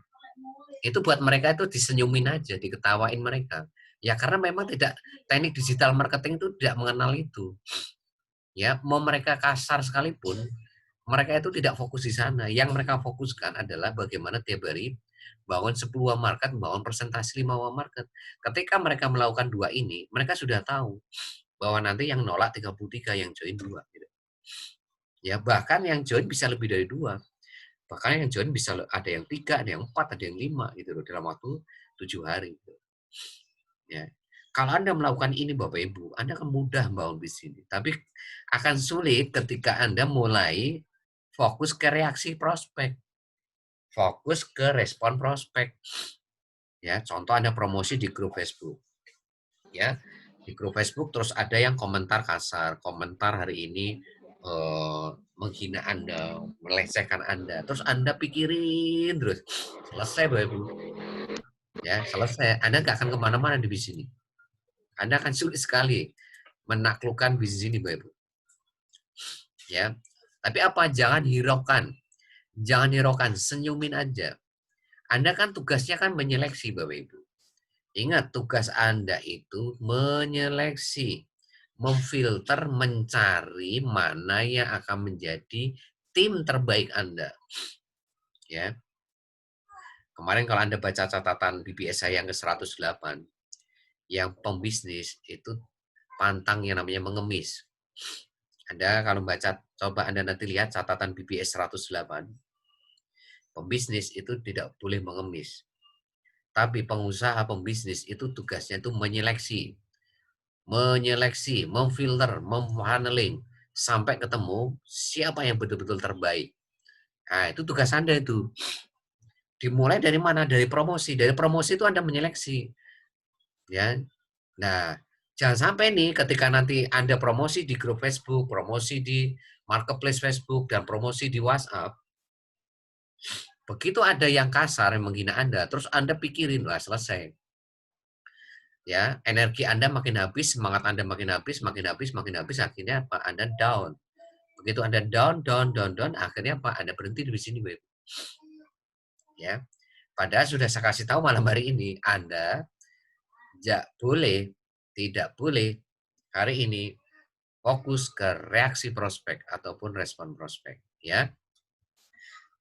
[SPEAKER 1] itu buat mereka itu disenyumin aja, diketawain mereka. Ya, karena memang tidak, teknik digital marketing itu tidak mengenal itu. Ya, mau mereka kasar sekalipun, mereka itu tidak fokus di sana. Yang mereka fokuskan adalah bagaimana tiap hari bangun 10 market, bangun presentasi 5 market. Ketika mereka melakukan dua ini, mereka sudah tahu bahwa nanti yang nolak 33, yang join 2. Gitu. Ya, bahkan yang join bisa lebih dari 2. Bahkan yang join bisa ada yang 3, ada yang 4, ada yang 5 gitu loh, dalam waktu 7 hari. Gitu. Ya. Kalau Anda melakukan ini Bapak Ibu, Anda akan mudah bangun di sini. Tapi akan sulit ketika Anda mulai fokus ke reaksi prospek. Fokus ke respon prospek. Ya, contoh Anda promosi di grup Facebook. Ya, di grup Facebook terus ada yang komentar kasar, komentar hari ini menghina Anda, melecehkan Anda. Terus Anda pikirin terus. Selesai Bapak Ibu. Ya, selesai. Anda nggak akan kemana-mana di sini. Anda akan sulit sekali menaklukkan bisnis ini, Bapak Ibu. Ya. Tapi apa? Jangan hiraukan. Jangan hiraukan, senyumin aja. Anda kan tugasnya kan menyeleksi, Bapak Ibu. Ingat, tugas Anda itu menyeleksi, memfilter, mencari mana yang akan menjadi tim terbaik Anda. Ya. Kemarin kalau Anda baca catatan BBS saya yang ke-108, yang pembisnis itu pantang yang namanya mengemis. Anda kalau baca, coba Anda nanti lihat catatan BBS 108, pembisnis itu tidak boleh mengemis. Tapi pengusaha pembisnis itu tugasnya itu menyeleksi, memfilter, mem-paneling, sampai ketemu siapa yang betul-betul terbaik. Nah, itu tugas Anda itu. Dimulai dari mana? Dari promosi. Dari promosi itu Anda menyeleksi. Ya. Nah, jangan sampai nih ketika nanti Anda promosi di grup Facebook, promosi di marketplace Facebook, dan promosi di WhatsApp, begitu ada yang kasar yang menghina Anda, terus Anda pikirin, lah selesai. Ya, energi Anda makin habis, semangat Anda makin habis, akhirnya apa? Anda down. Begitu Anda down, akhirnya apa? Anda berhenti di sini, Bapak. Ya. Padahal sudah saya kasih tahu malam hari ini, Anda tidak boleh hari ini fokus ke reaksi prospek ataupun respon prospek, ya.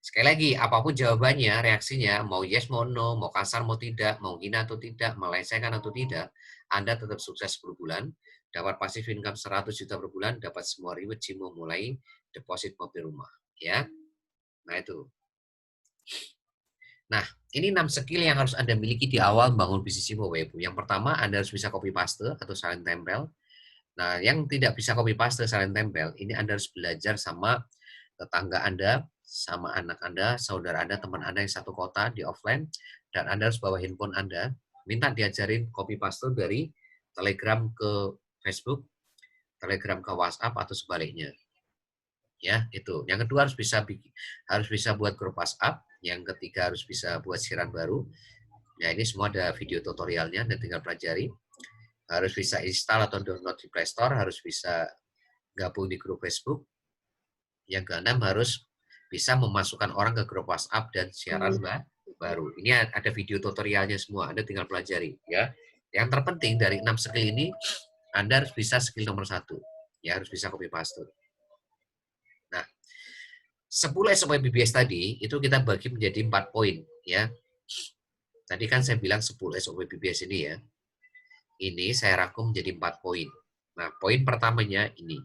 [SPEAKER 1] Sekali lagi, apapun jawabannya, reaksinya, mau yes, mau no, mau kasar, mau tidak, mau hina atau tidak, melecehkan atau tidak, Anda tetap sukses 10 bulan, dapat passive income 100 juta per bulan, dapat semua reward mau mulai deposit mobil rumah. Ya, nah itu. Nah, ini 6 skill yang harus Anda miliki di awal bangun bisnis Bapak Ibu. Yang pertama, Anda harus bisa copy paste atau salin tempel. Nah, yang tidak bisa copy paste, salin tempel, ini Anda harus belajar sama tetangga Anda, sama anak Anda, saudara Anda, teman Anda yang satu kota di offline, dan Anda harus bawa handphone Anda, minta diajarin copy paste dari Telegram ke Facebook, Telegram ke WhatsApp atau sebaliknya. Ya, itu. Yang kedua harus bisa buat grup WhatsApp, yang ketiga harus bisa buat siaran baru. Ya, ini semua ada video tutorialnya dan tinggal pelajari. Harus bisa install atau download di Play Store, harus bisa gabung di grup Facebook. Yang keenam harus bisa memasukkan orang ke grup WhatsApp dan siaran baru. Ini ada video tutorialnya semua, Anda tinggal pelajari. Ya. Yang terpenting dari 6 skill ini, Anda harus bisa skill nomor 1. Ya, harus bisa copy paste. Nah, 10 SOP BBS tadi, itu kita bagi menjadi 4 poin. Ya. Tadi kan saya bilang 10 SOP BBS ini ya. Ini saya rangkum menjadi 4 poin. Nah, poin pertamanya ini.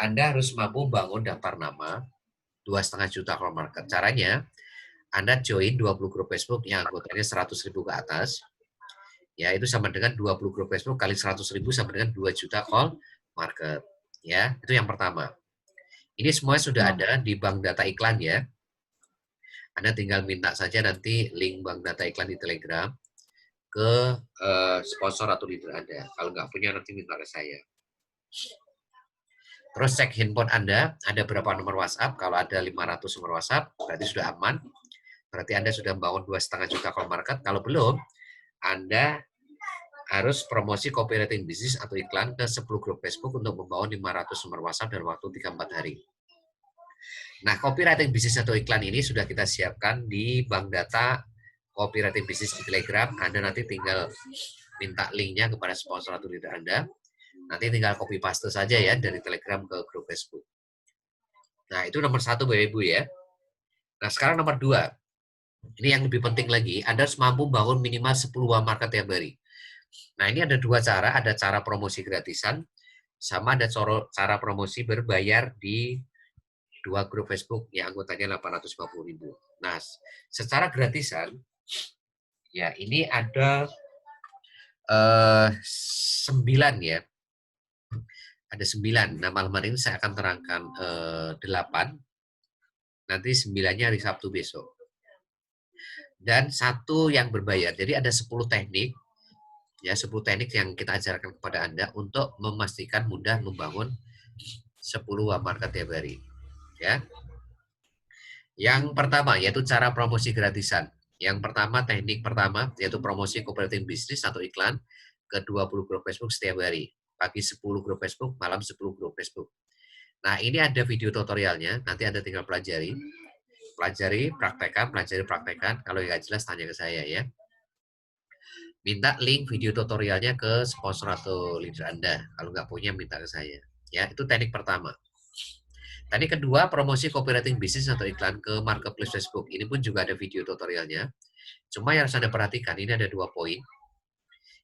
[SPEAKER 1] Anda harus mampu bangun daftar nama 2,5 juta kalau market. Caranya, Anda join 20 grup Facebook yang anggotanya 100.000 ke atas. Ya, itu sama dengan 20 grup Facebook kali 100.000 sama dengan 2 juta call market. Ya, itu yang pertama. Ini semua sudah ada di bank data iklan ya. Anda tinggal minta saja nanti link bank data iklan di Telegram. ke sponsor atau leader Anda. Kalau nggak punya nanti minta ke saya. Terus cek handphone Anda, ada berapa nomor WhatsApp. Kalau ada 500 nomor WhatsApp, berarti sudah aman. Berarti Anda sudah membangun 2,5 juta call market. Kalau belum, Anda harus promosi copywriting bisnis atau iklan ke 10 grup Facebook untuk membangun 500 nomor WhatsApp dalam waktu 3-4 hari. Nah, copywriting bisnis atau iklan ini sudah kita siapkan di bank data copywriting bisnis di Telegram. Anda nanti tinggal minta linknya kepada sponsor atau leader Anda. Nanti tinggal copy paste saja ya dari Telegram ke grup Facebook. Nah, itu nomor 1 Bapak Ibu ya. Nah, sekarang nomor 2. Ini yang lebih penting lagi, Anda harus mampu bangun minimal 10 uang market tiap hari. Nah, ini ada 2 cara, ada cara promosi gratisan, sama ada cara promosi berbayar di 2 grup Facebook yang anggotanya 850.000. Nah, secara gratisan, ya ini ada 9 ya. Ada 9. Nah, malam hari ini saya akan terangkan 8. Nanti 9-nya hari Sabtu besok. Dan 1 yang berbayar. Jadi ada 10 teknik. Ya, 10 teknik yang kita ajarkan kepada Anda untuk memastikan mudah membangun 10 market tiap hari. Ya. Yang pertama yaitu cara promosi gratisan. Yang pertama, teknik pertama yaitu promosi copywriting bisnis atau iklan ke 20 grup Facebook setiap hari. Pagi 10 grup Facebook, malam 10 grup Facebook. Nah, ini ada video tutorialnya, nanti Anda tinggal pelajari. Pelajari, praktekkan. Kalau nggak jelas tanya ke saya ya. Minta link video tutorialnya ke sponsor atau leader Anda. Kalau nggak punya, minta ke saya. Ya, itu teknik pertama. Teknik kedua, promosi copywriting bisnis atau iklan ke marketplace Facebook. Ini pun juga ada video tutorialnya. Cuma yang harus Anda perhatikan, ini ada 2 poin.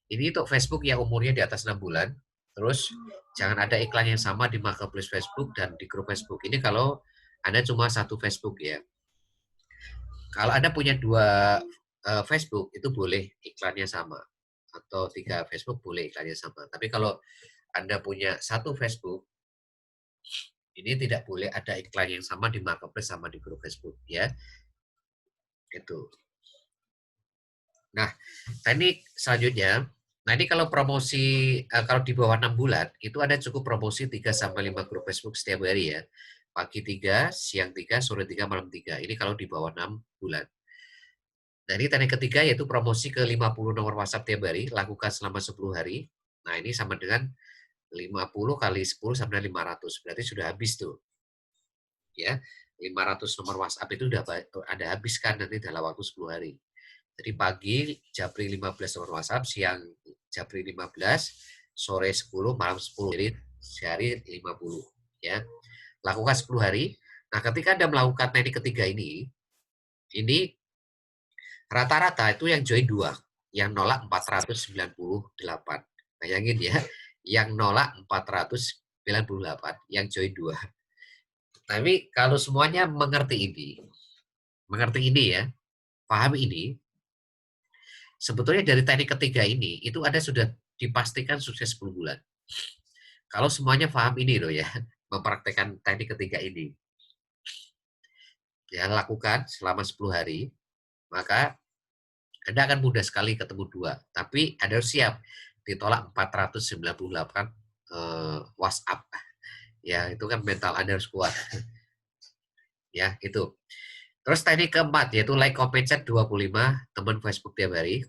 [SPEAKER 1] Ini untuk Facebook yang umurnya di atas 6 bulan. Terus, jangan ada iklan yang sama di marketplace Facebook dan di grup Facebook. Ini kalau Anda cuma 1 Facebook ya. Kalau Anda punya 2 Facebook, itu boleh iklannya sama. Atau 3 Facebook boleh iklannya sama. Tapi kalau Anda punya 1 Facebook, ini tidak boleh ada iklan yang sama di marketplace sama di grup Facebook ya. Itu. Nah, teknik selanjutnya, nah ini kalau promosi kalau di bawah 6 bulan itu ada cukup promosi 3 sampai 5 grup Facebook setiap hari ya. Pagi 3, siang 3, sore 3, malam 3. Ini kalau di bawah 6 bulan. Nah, ini teknik ketiga yaitu promosi ke 50 nomor WhatsApp tiap hari, lakukan selama 10 hari. Nah, ini sama dengan 50 kali 10 sama dengan 500. Berarti sudah habis tuh. Ya, 500 nomor WhatsApp itu udah ada habis kan nanti dalam waktu 10 hari. Jadi pagi japri 15 nomor WhatsApp, siang japri 15, sore 10, malam 10. Jadi sehari 50 ya. Lakukan 10 hari. Nah, ketika Anda melakukan teknik ketiga ini rata-rata itu yang join 2, yang nolak 498. Bayangin ya, yang nolak 498, yang join 2. Tapi kalau semuanya mengerti ini ya, paham ini, sebetulnya dari teknik ketiga ini, itu Anda sudah dipastikan sukses 10 bulan. Kalau semuanya paham ini loh ya, mempraktekkan teknik ketiga ini. Ya, lakukan selama 10 hari, maka Anda akan mudah sekali ketemu 2. Tapi Anda harus siap, ditolak 498 WhatsApp. Ya, itu kan mental Anda harus kuat. Ya, itu. Terus teknik keempat, yaitu like, comment, chat 25 teman Facebook tiap hari.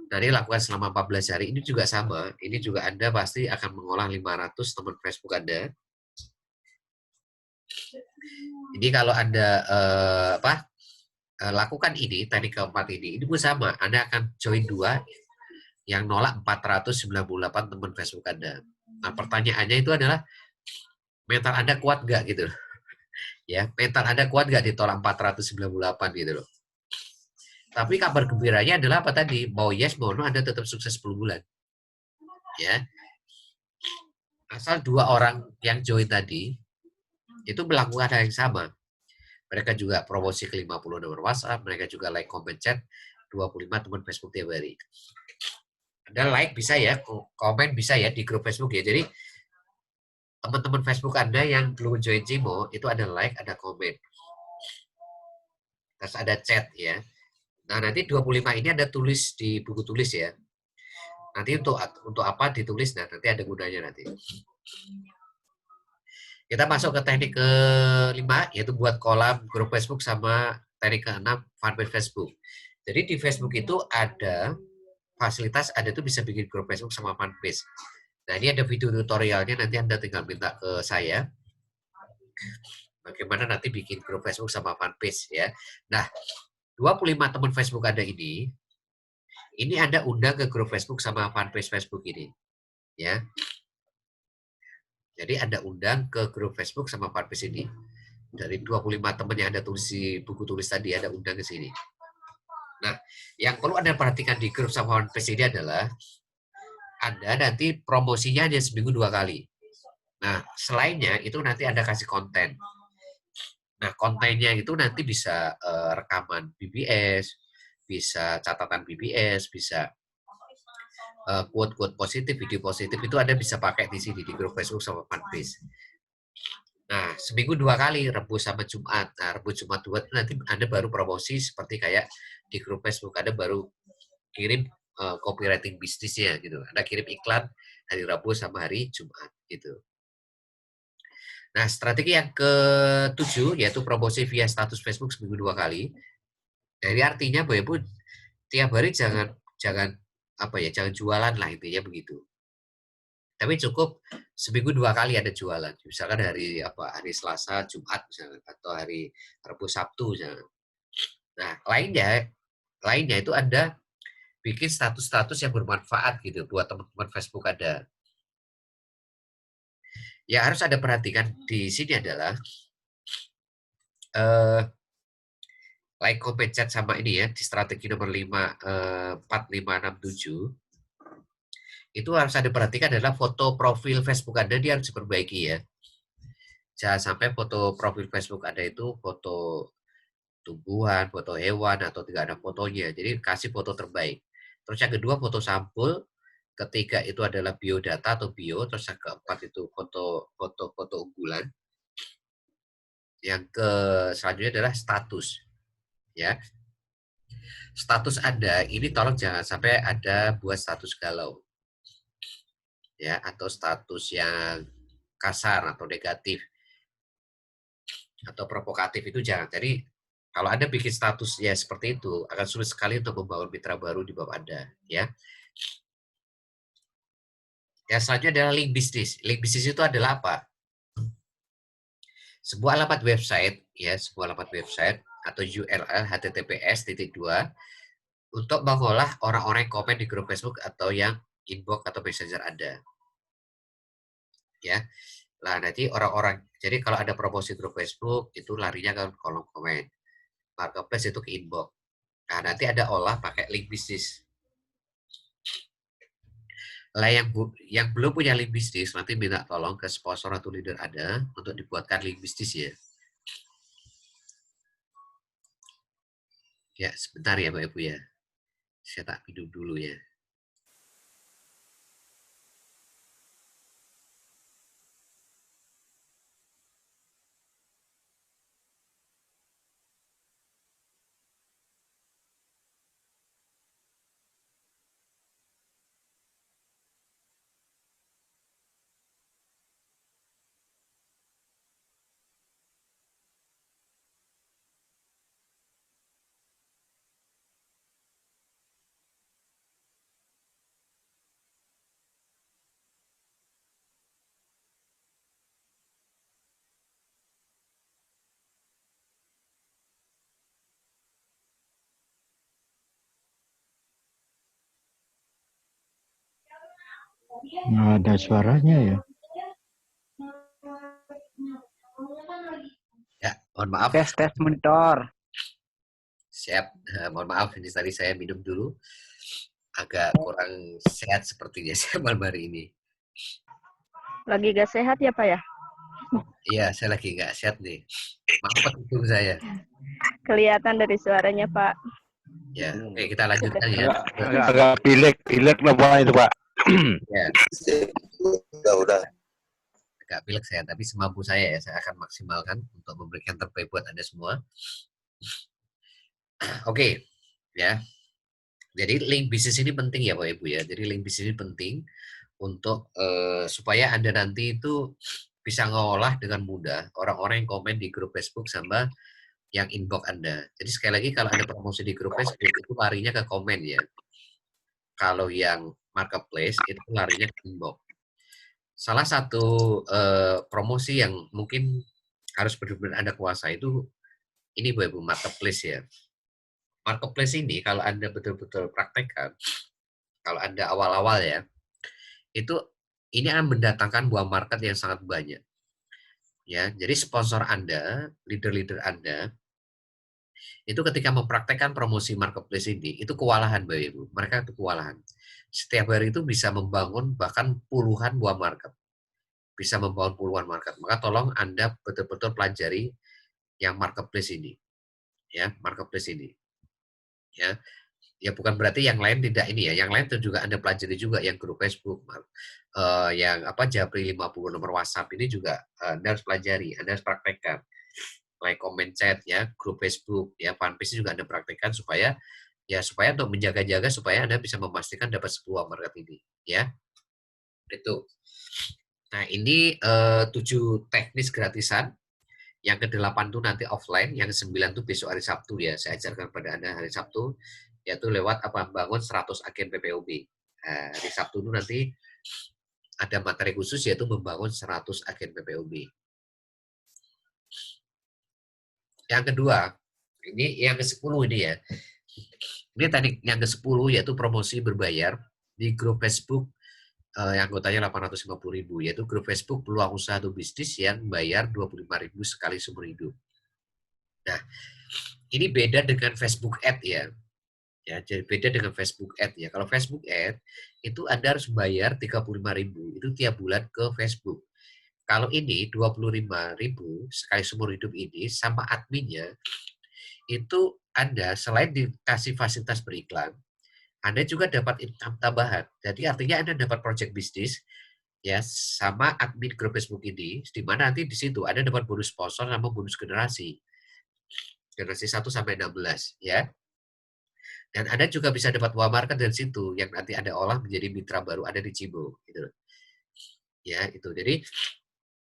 [SPEAKER 1] Nah, ini lakukan selama 14 hari. Ini juga sama. Ini juga Anda pasti akan mengolah 500 teman Facebook Anda. Jadi kalau Anda lakukan ini, teknik keempat ini pun sama. Anda akan join 2 yang nolak 498 teman Facebook Anda. Nah, pertanyaannya itu adalah mental Anda kuat nggak gitu loh. Ya, mental Anda kuat nggak ditolak 498 gitu loh. Tapi kabar gembiranya adalah apa tadi? Mau yes, mau no, Anda tetap sukses 10 bulan. Ya. Asal 2 orang yang join tadi itu melakukan hal yang sama. Mereka juga promosi ke 50 nomor WhatsApp, mereka juga like, comment, chat 25 teman Facebook tiap hari. Anda like bisa ya, komen bisa ya di grup Facebook ya. Jadi teman-teman Facebook Anda yang belum join Cimo itu ada like, ada komen. Terus ada chat ya. Nah, nanti 25 ini ada tulis di buku tulis ya. Nanti untuk apa ditulis, nah nanti ada gunanya nanti. Kita masuk ke teknik kelima, yaitu buat kolam grup Facebook sama teknik keenam fanpage Facebook. Jadi di Facebook itu ada fasilitas, ada tuh bisa bikin grup Facebook sama fanpage. Nah ini ada video tutorialnya, nanti Anda tinggal minta ke saya. Bagaimana nanti bikin grup Facebook sama fanpage ya. Nah 25 teman Facebook Anda ini Anda undang ke grup Facebook sama fanpage Facebook ini. Ya. Jadi Anda undang ke grup Facebook sama fanpage ini. Dari 25 teman yang Anda tulis di buku tulis tadi, Anda undang ke sini. Nah, yang perlu Anda perhatikan di grup sama fanpage ini adalah Anda nanti promosinya hanya seminggu 2 kali. Nah, selainnya itu nanti Anda kasih konten. Nah, kontennya itu nanti bisa rekaman BBS, bisa catatan BBS, bisa quote-quote positif, video positif, itu Anda bisa pakai di sini, di grup Facebook sama fanpage. Nah, seminggu 2 kali, Rabu sama Jumat. Nah, Rabu Jumat 2 itu nanti Anda baru promosi seperti kayak di grup Facebook. Anda baru kirim copywriting bisnisnya gitu. Anda kirim iklan hari Rabu sama hari Jumat gitu. Nah, strategi yang ke-7 yaitu promosi via status Facebook seminggu 2 kali. Jadi artinya Bapak Ibu tiap hari jangan jangan jualan lah, intinya begitu. Tapi cukup seminggu 2 kali ada jualan. Misalkan hari Selasa, Jumat misalkan, atau hari Rabu, Sabtu misalkan. Nah, lainnya itu Anda bikin status-status yang bermanfaat gitu buat teman-teman Facebook Anda. Yang harus Anda perhatikan di sini adalah like, comment, chat sama ini ya, di strategi nomor 4, 5, 6, 7. Itu harus Anda perhatikan adalah foto profil Facebook Anda, dia harus diperbaiki ya. Jangan sampai foto profil Facebook Anda itu foto tumbuhan, foto hewan, atau tidak ada fotonya. Jadi kasih foto terbaik. Terus yang kedua foto sampul, ketiga itu adalah biodata atau bio, terus yang keempat itu foto unggulan. Yang selanjutnya adalah status. Ya. Status Anda ini tolong jangan sampai ada buat status galau. Ya, atau status yang kasar atau negatif atau provokatif itu jangan. Jadi kalau Anda bikin status ya seperti itu akan sulit sekali untuk membangun mitra baru di bawah Anda, ya. Yang selanjutnya adalah link bisnis. Link bisnis itu adalah apa? Sebuah alamat website, ya, sebuah alamat website atau URL https:// untuk mengolah orang-orang yang komen di grup Facebook atau yang inbox atau messenger Anda. Ya. Nah, nanti jadi kalau ada promosi grup Facebook, itu larinya ke kolom komen. Marketplace itu ke inbox. Nah, nanti ada olah pakai link bisnis. Lah yang belum punya link bisnis, nanti minta tolong ke sponsor atau leader Anda untuk dibuatkan link bisnis ya. Ya, sebentar ya Bapak Ibu ya. Saya tak minum dulu ya.
[SPEAKER 3] Nggak ada suaranya ya.
[SPEAKER 1] Ya, mohon maaf.
[SPEAKER 2] Tes monitor.
[SPEAKER 1] Siap, mohon maaf ini tadi saya minum dulu. Agak kurang sehat sepertinya saya malam hari ini.
[SPEAKER 4] Lagi gak sehat ya Pak ya?
[SPEAKER 1] Iya, saya lagi nggak sehat nih. Mampet hidung saya.
[SPEAKER 4] Kelihatan dari suaranya Pak.
[SPEAKER 1] Ya, oke kita lanjutkan ya.
[SPEAKER 3] Agak pilek lah Pak itu Pak.
[SPEAKER 1] Ya,
[SPEAKER 5] Udah.
[SPEAKER 1] agak pilek saya, tapi semampu saya ya, saya akan maksimalkan untuk memberikan terbaik buat Anda semua. Oke, Ya. Jadi link bisnis ini penting ya Bapak Ibu ya. Jadi link bisnis ini penting untuk supaya Anda nanti itu bisa ngolah dengan mudah orang-orang yang komen di grup Facebook sama yang inbox Anda. Jadi sekali lagi kalau ada promosi di grup Facebook itu larinya ke komen ya. Kalau yang marketplace itu larinya ke inbox. Salah satu promosi yang mungkin harus benar-benar Anda kuasai itu ini Bapak Ibu, marketplace ya. Marketplace ini kalau Anda betul-betul praktekkan, kalau Anda awal-awal ya, itu ini akan mendatangkan buah market yang sangat banyak. Ya, jadi sponsor Anda, leader-leader Anda, itu ketika mempraktekkan promosi marketplace ini, itu kewalahan Bapak Ibu. Mereka itu kewalahan. Setiap hari itu bisa membangun bahkan puluhan buah market. Bisa membangun puluhan market. Maka tolong Anda betul-betul pelajari yang marketplace ini. Ya, marketplace ini. Ya, ya bukan berarti yang lain tidak ini ya. Yang lain itu juga Anda pelajari juga yang grup Facebook, yang apa Japri 50 nomor WhatsApp ini juga Anda harus pelajari, Anda harus praktekkan. Like comment chat ya, grup Facebook ya, fanpage juga Anda praktekkan supaya untuk menjaga-jaga supaya Anda bisa memastikan dapat sebuah market ini ya. Itu. Nah, ini 7 teknis gratisan. Yang ke-8 tuh nanti offline, yang ke-9 tuh besok hari Sabtu ya. Saya ajarkan pada Anda hari Sabtu, yaitu lewat bangun 100 agen PPOB. Hari Sabtu itu nanti ada materi khusus yaitu membangun 100 agen PPOB. Yang kedua, ini yang ke-10 ini ya. Ini teknik yang ke-10 yaitu promosi berbayar di grup Facebook yang anggotanya 850.000, yaitu grup Facebook peluang usaha atau bisnis yang bayar 25.000 sekali seumur hidup. Nah, ini beda dengan Facebook Ad ya. Ya, jadi beda dengan Facebook Ad ya. Kalau Facebook Ad itu Anda harus bayar 35.000 itu tiap bulan ke Facebook. Kalau ini 25.000 sekali seumur hidup ini sama adminnya itu Anda selain dikasih fasilitas beriklan, Anda juga dapat income tambahan. Jadi artinya Anda dapat project bisnis ya sama admin grup Facebook ini, di mana nanti di situ Anda dapat bonus sponsor sama bonus generasi. Generasi 1 sampai 16 ya. Dan Anda juga bisa dapat buah market dari situ yang nanti Anda olah menjadi mitra baru Anda di Cibo gitu. Ya, itu. Jadi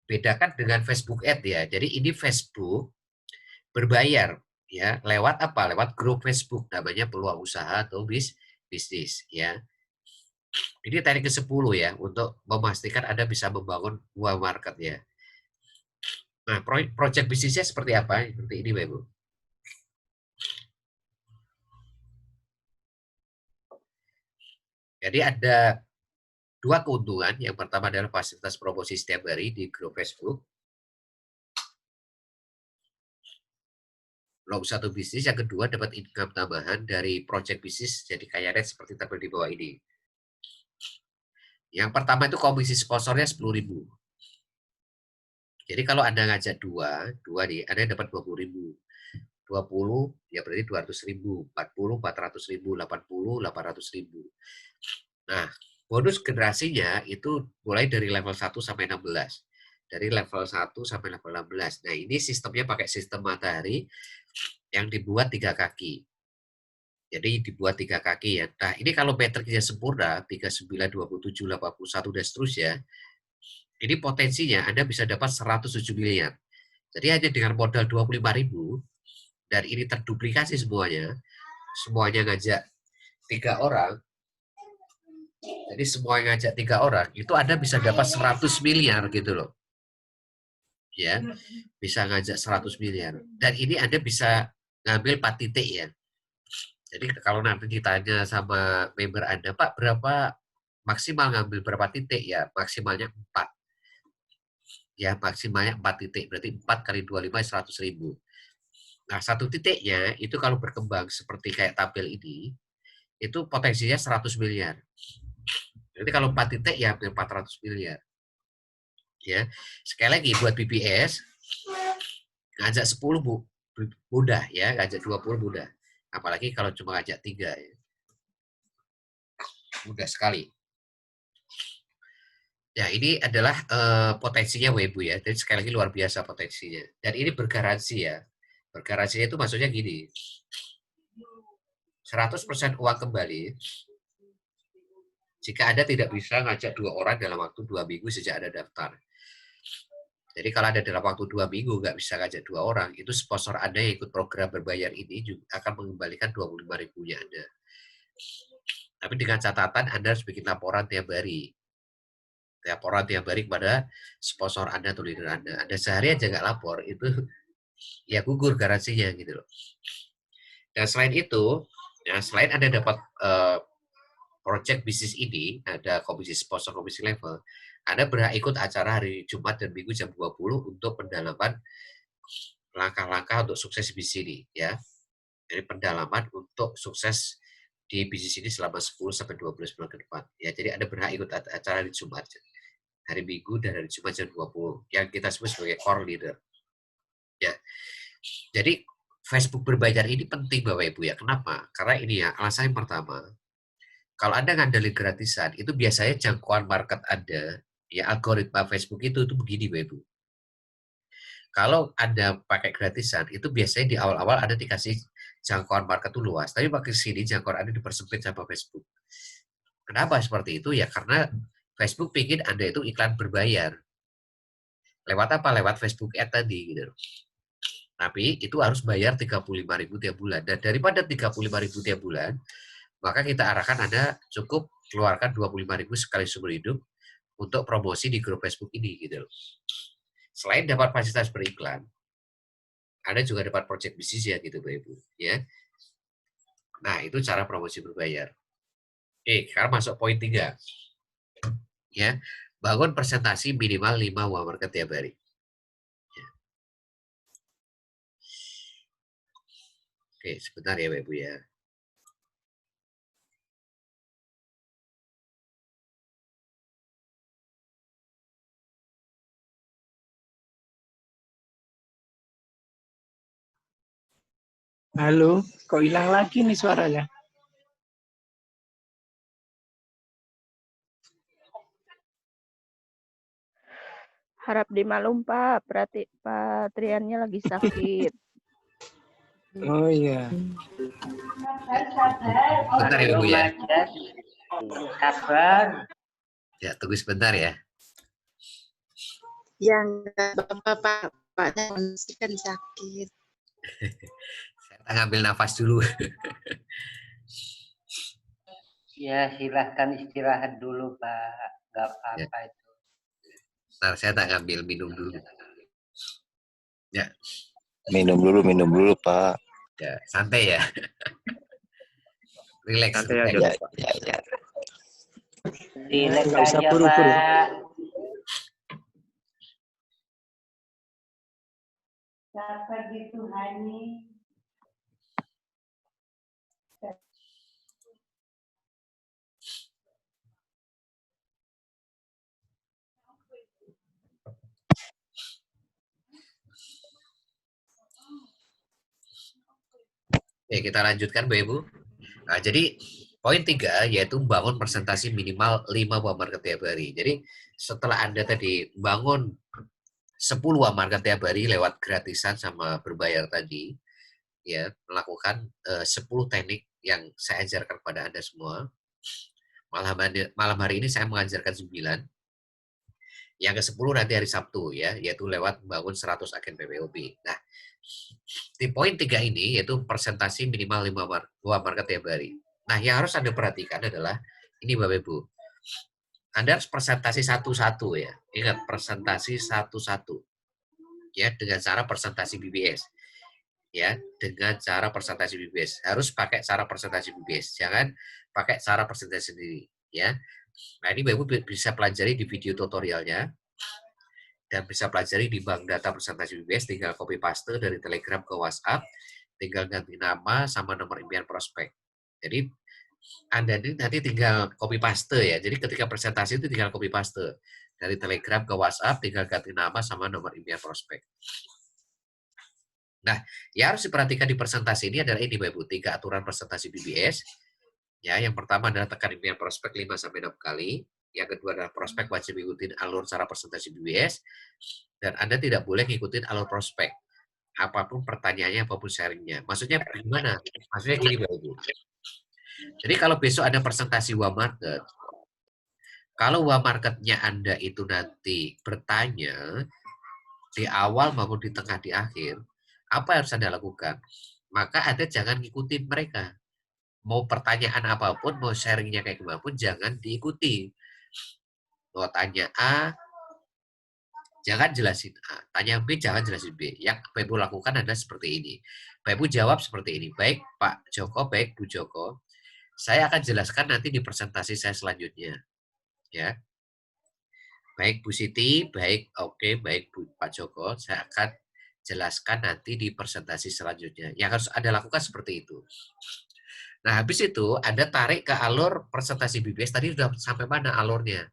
[SPEAKER 1] bedakan dengan Facebook Ad ya. Jadi ini Facebook berbayar ya, lewat apa? Lewat grup Facebook namanya peluang usaha atau bisnis ya. Ini teknik ke-10 ya untuk memastikan Anda bisa membangun buah market ya. Nah, project bisnisnya seperti apa? Seperti ini, Bapak Ibu. Jadi ada 2 keuntungan. Yang pertama adalah fasilitas promosi setiap hari di grup Facebook. Peluang usaha atau bisnis. Yang kedua dapat income tambahan dari project bisnis jadi kaya rate seperti tabel di bawah ini. Yang pertama itu komisi sponsornya 10.000. Jadi kalau Anda ngajak dua nih, Anda dapat 20.000. 20 ya berarti 200.000, 40 400.000, 80 800.000. Nah, bonus generasinya itu mulai dari level 1 sampai 16. Dari level 1 sampai level 16. Nah, ini sistemnya pakai sistem matahari yang dibuat 3 kaki. Jadi dibuat 3 kaki ya. Nah, ini kalau metriknya sempurna, 39, 27, 81, dan seterusnya, ini potensinya Anda bisa dapat 107 miliar. Jadi hanya dengan modal 25.000, dan ini terduplikasi semuanya ngajak 3 orang, jadi semua yang ngajak 3 orang, itu Anda bisa dapat 100 miliar gitu loh. Ya, bisa ngajak 100 miliar. Dan ini Anda bisa ngambil 4 titik ya. Jadi kalau nanti ditanya sama member Anda, Pak berapa maksimal ngambil berapa titik ya? Maksimalnya 4. Ya, maksimalnya 4 titik. Berarti 4 kali 25 100.000. Nah, 1 titiknya itu kalau berkembang seperti kayak tabel ini, itu potensinya 100 miliar. Jadi kalau 4 titik ya hampir 400 miliar. Ya, sekali lagi buat BBS, ngajak 10 mudah ya, ngajak 20 mudah. Apalagi kalau cuma ngajak 3 ya. Mudah sekali. Ya, ini adalah potensinya Ibu ya. Jadi sekali lagi luar biasa potensinya. Dan ini bergaransi ya. Bergaransinya itu maksudnya gini. 100% uang kembali jika Anda tidak bisa ngajak 2 orang dalam waktu 2 minggu sejak Anda daftar. Jadi kalau Anda dalam waktu 2 minggu nggak bisa ngajak 2 orang, itu sponsor Anda yang ikut program berbayar ini juga akan mengembalikan 25.000-nya Anda. Tapi dengan catatan Anda harus bikin laporan tiap hari. Laporan tiap hari kepada sponsor Anda atau leader Anda. Anda sehari aja nggak lapor, itu ya gugur garansinya gitu loh. Dan selain itu, ya selain Anda dapat project bisnis ini, ada komisi sponsor, komisi level, Anda berhak ikut acara hari Jumat dan Minggu jam 20 untuk pendalaman langkah-langkah untuk sukses di bisnis ini. Ya. Jadi pendalaman untuk sukses di bisnis ini selama 10-12 bulan ke depan. Ya, jadi Anda berhak ikut acara hari Jumat, hari Minggu, dan hari Jumat jam 20, yang kita sebut sebagai core leader. Ya. Jadi Facebook berbayar ini penting Bapak Ibu ya. Kenapa? Karena ini ya, alasan yang pertama, kalau Anda ngandelin gratisan, itu biasanya jangkauan market Anda, ya algoritma Facebook itu begini Bapak Ibu. Kalau Anda pakai gratisan, itu biasanya di awal-awal Anda dikasih jangkauan market itu luas, tapi makin sini jangkauan Anda dipersempit sama Facebook. Kenapa seperti itu? Ya karena Facebook pikir Anda itu iklan berbayar. Lewat apa? Lewat Facebook Ad tadi gitu. Tapi itu harus bayar 35.000 tiap bulan. Dan daripada 35.000 tiap bulan, maka kita arahkan Anda cukup keluarkan 25.000 sekali seumur hidup untuk promosi di grup Facebook ini gitu loh. Selain dapat fasilitas beriklan, Anda juga dapat project bisnis ya gitu Bapak Ibu ya. Nah, itu cara promosi berbayar. Oke, sekarang masuk poin 3. Ya, bangun presentasi minimal 5 uang market tiap hari. Ya. Oke, sebentar ya Bapak Ibu ya.
[SPEAKER 6] Halo, kok hilang lagi nih suaranya?
[SPEAKER 4] Harap dimaklum Pak, berarti Pak Triannya lagi sakit.
[SPEAKER 6] Oh iya.
[SPEAKER 1] Bentar ya Ibu ya.
[SPEAKER 7] Sabar.
[SPEAKER 1] Ya, tunggu sebentar ya.
[SPEAKER 8] Yang Bapak, Bapaknya kan sakit.
[SPEAKER 1] Saya ngambil nafas dulu.
[SPEAKER 7] Ya, silahkan istirahat dulu, Pak. Nggak apa-apa itu.
[SPEAKER 1] Ntar saya tak ngambil minum dulu. Ya.
[SPEAKER 5] Minum dulu, Pak.
[SPEAKER 1] Ya, santai ya. Relax.
[SPEAKER 3] Santai aja,
[SPEAKER 5] Ya,
[SPEAKER 3] Pak.
[SPEAKER 5] ya.
[SPEAKER 7] Relax
[SPEAKER 6] Nggak usah
[SPEAKER 7] aja,
[SPEAKER 6] buru-buru.
[SPEAKER 7] Pak.
[SPEAKER 8] Sabar di Tuhani.
[SPEAKER 1] Oke, kita lanjutkan Bapak Ibu. Nah, jadi poin 3 yaitu bangun presentasi minimal 5 buah market tiap hari. Jadi setelah Anda tadi bangun 10 buah market tiap hari lewat gratisan sama berbayar tadi, ya melakukan 10 teknik yang saya ajarkan kepada Anda semua. Malam hari ini saya mengajarkan 9. Yang ke-10 nanti hari Sabtu ya, yaitu lewat membangun 100 agen PPOB. Nah, di poin 3 ini yaitu presentasi minimal 5 buah market tiap hari. Nah, yang harus Anda perhatikan adalah ini Bapak Ibu. Anda harus presentasi satu-satu ya. Ingat, presentasi satu-satu. Ya, dengan cara presentasi BBS. Ya, dengan cara presentasi BBS. Harus pakai cara presentasi BBS. Jangan pakai cara presentasi sendiri, ya. Nah, ini Bapak Ibu bisa pelajari di video tutorialnya. Dan bisa pelajari di bank data presentasi BBS, tinggal copy paste dari Telegram ke WhatsApp, tinggal ganti nama sama nomor impian prospek. Jadi Anda ini nanti tinggal copy paste ya. Jadi ketika presentasi itu tinggal copy paste dari Telegram ke WhatsApp, tinggal ganti nama sama nomor impian prospek. Nah, yang harus diperhatikan di presentasi ini adalah ini Bapak Ibu, 3 aturan presentasi BBS. Ya, yang pertama adalah tekan impian prospek 5-6 kali. Yang kedua adalah prospek wajib ikutin alur cara presentasi BBS. Dan Anda tidak boleh ngikutin alur prospek. Apapun pertanyaannya, apapun sharingnya. Maksudnya gimana? Maksudnya gini Bapak Ibu. Jadi kalau besok ada presentasi Wa Market, kalau Wa Marketnya Anda itu nanti bertanya di awal maupun di tengah di akhir, apa yang harus Anda lakukan? Maka Anda jangan ngikutin mereka. Mau pertanyaan apapun, mau sharingnya kayak gimana pun, jangan diikuti. Mau tanya A, jangan jelasin A. Tanya B, jangan jelasin B. Yang Pak Ibu lakukan adalah seperti ini. Pak Ibu jawab seperti ini. Baik Pak Joko, baik Bu Joko. Saya akan jelaskan nanti di presentasi saya selanjutnya. Ya. Baik Bu Siti, baik oke, baik Bu Pak Joko. Saya akan jelaskan nanti di presentasi selanjutnya. Yang harus Anda lakukan seperti itu. Nah, habis itu Anda tarik ke alur presentasi BBS. Tadi sudah sampai mana alurnya?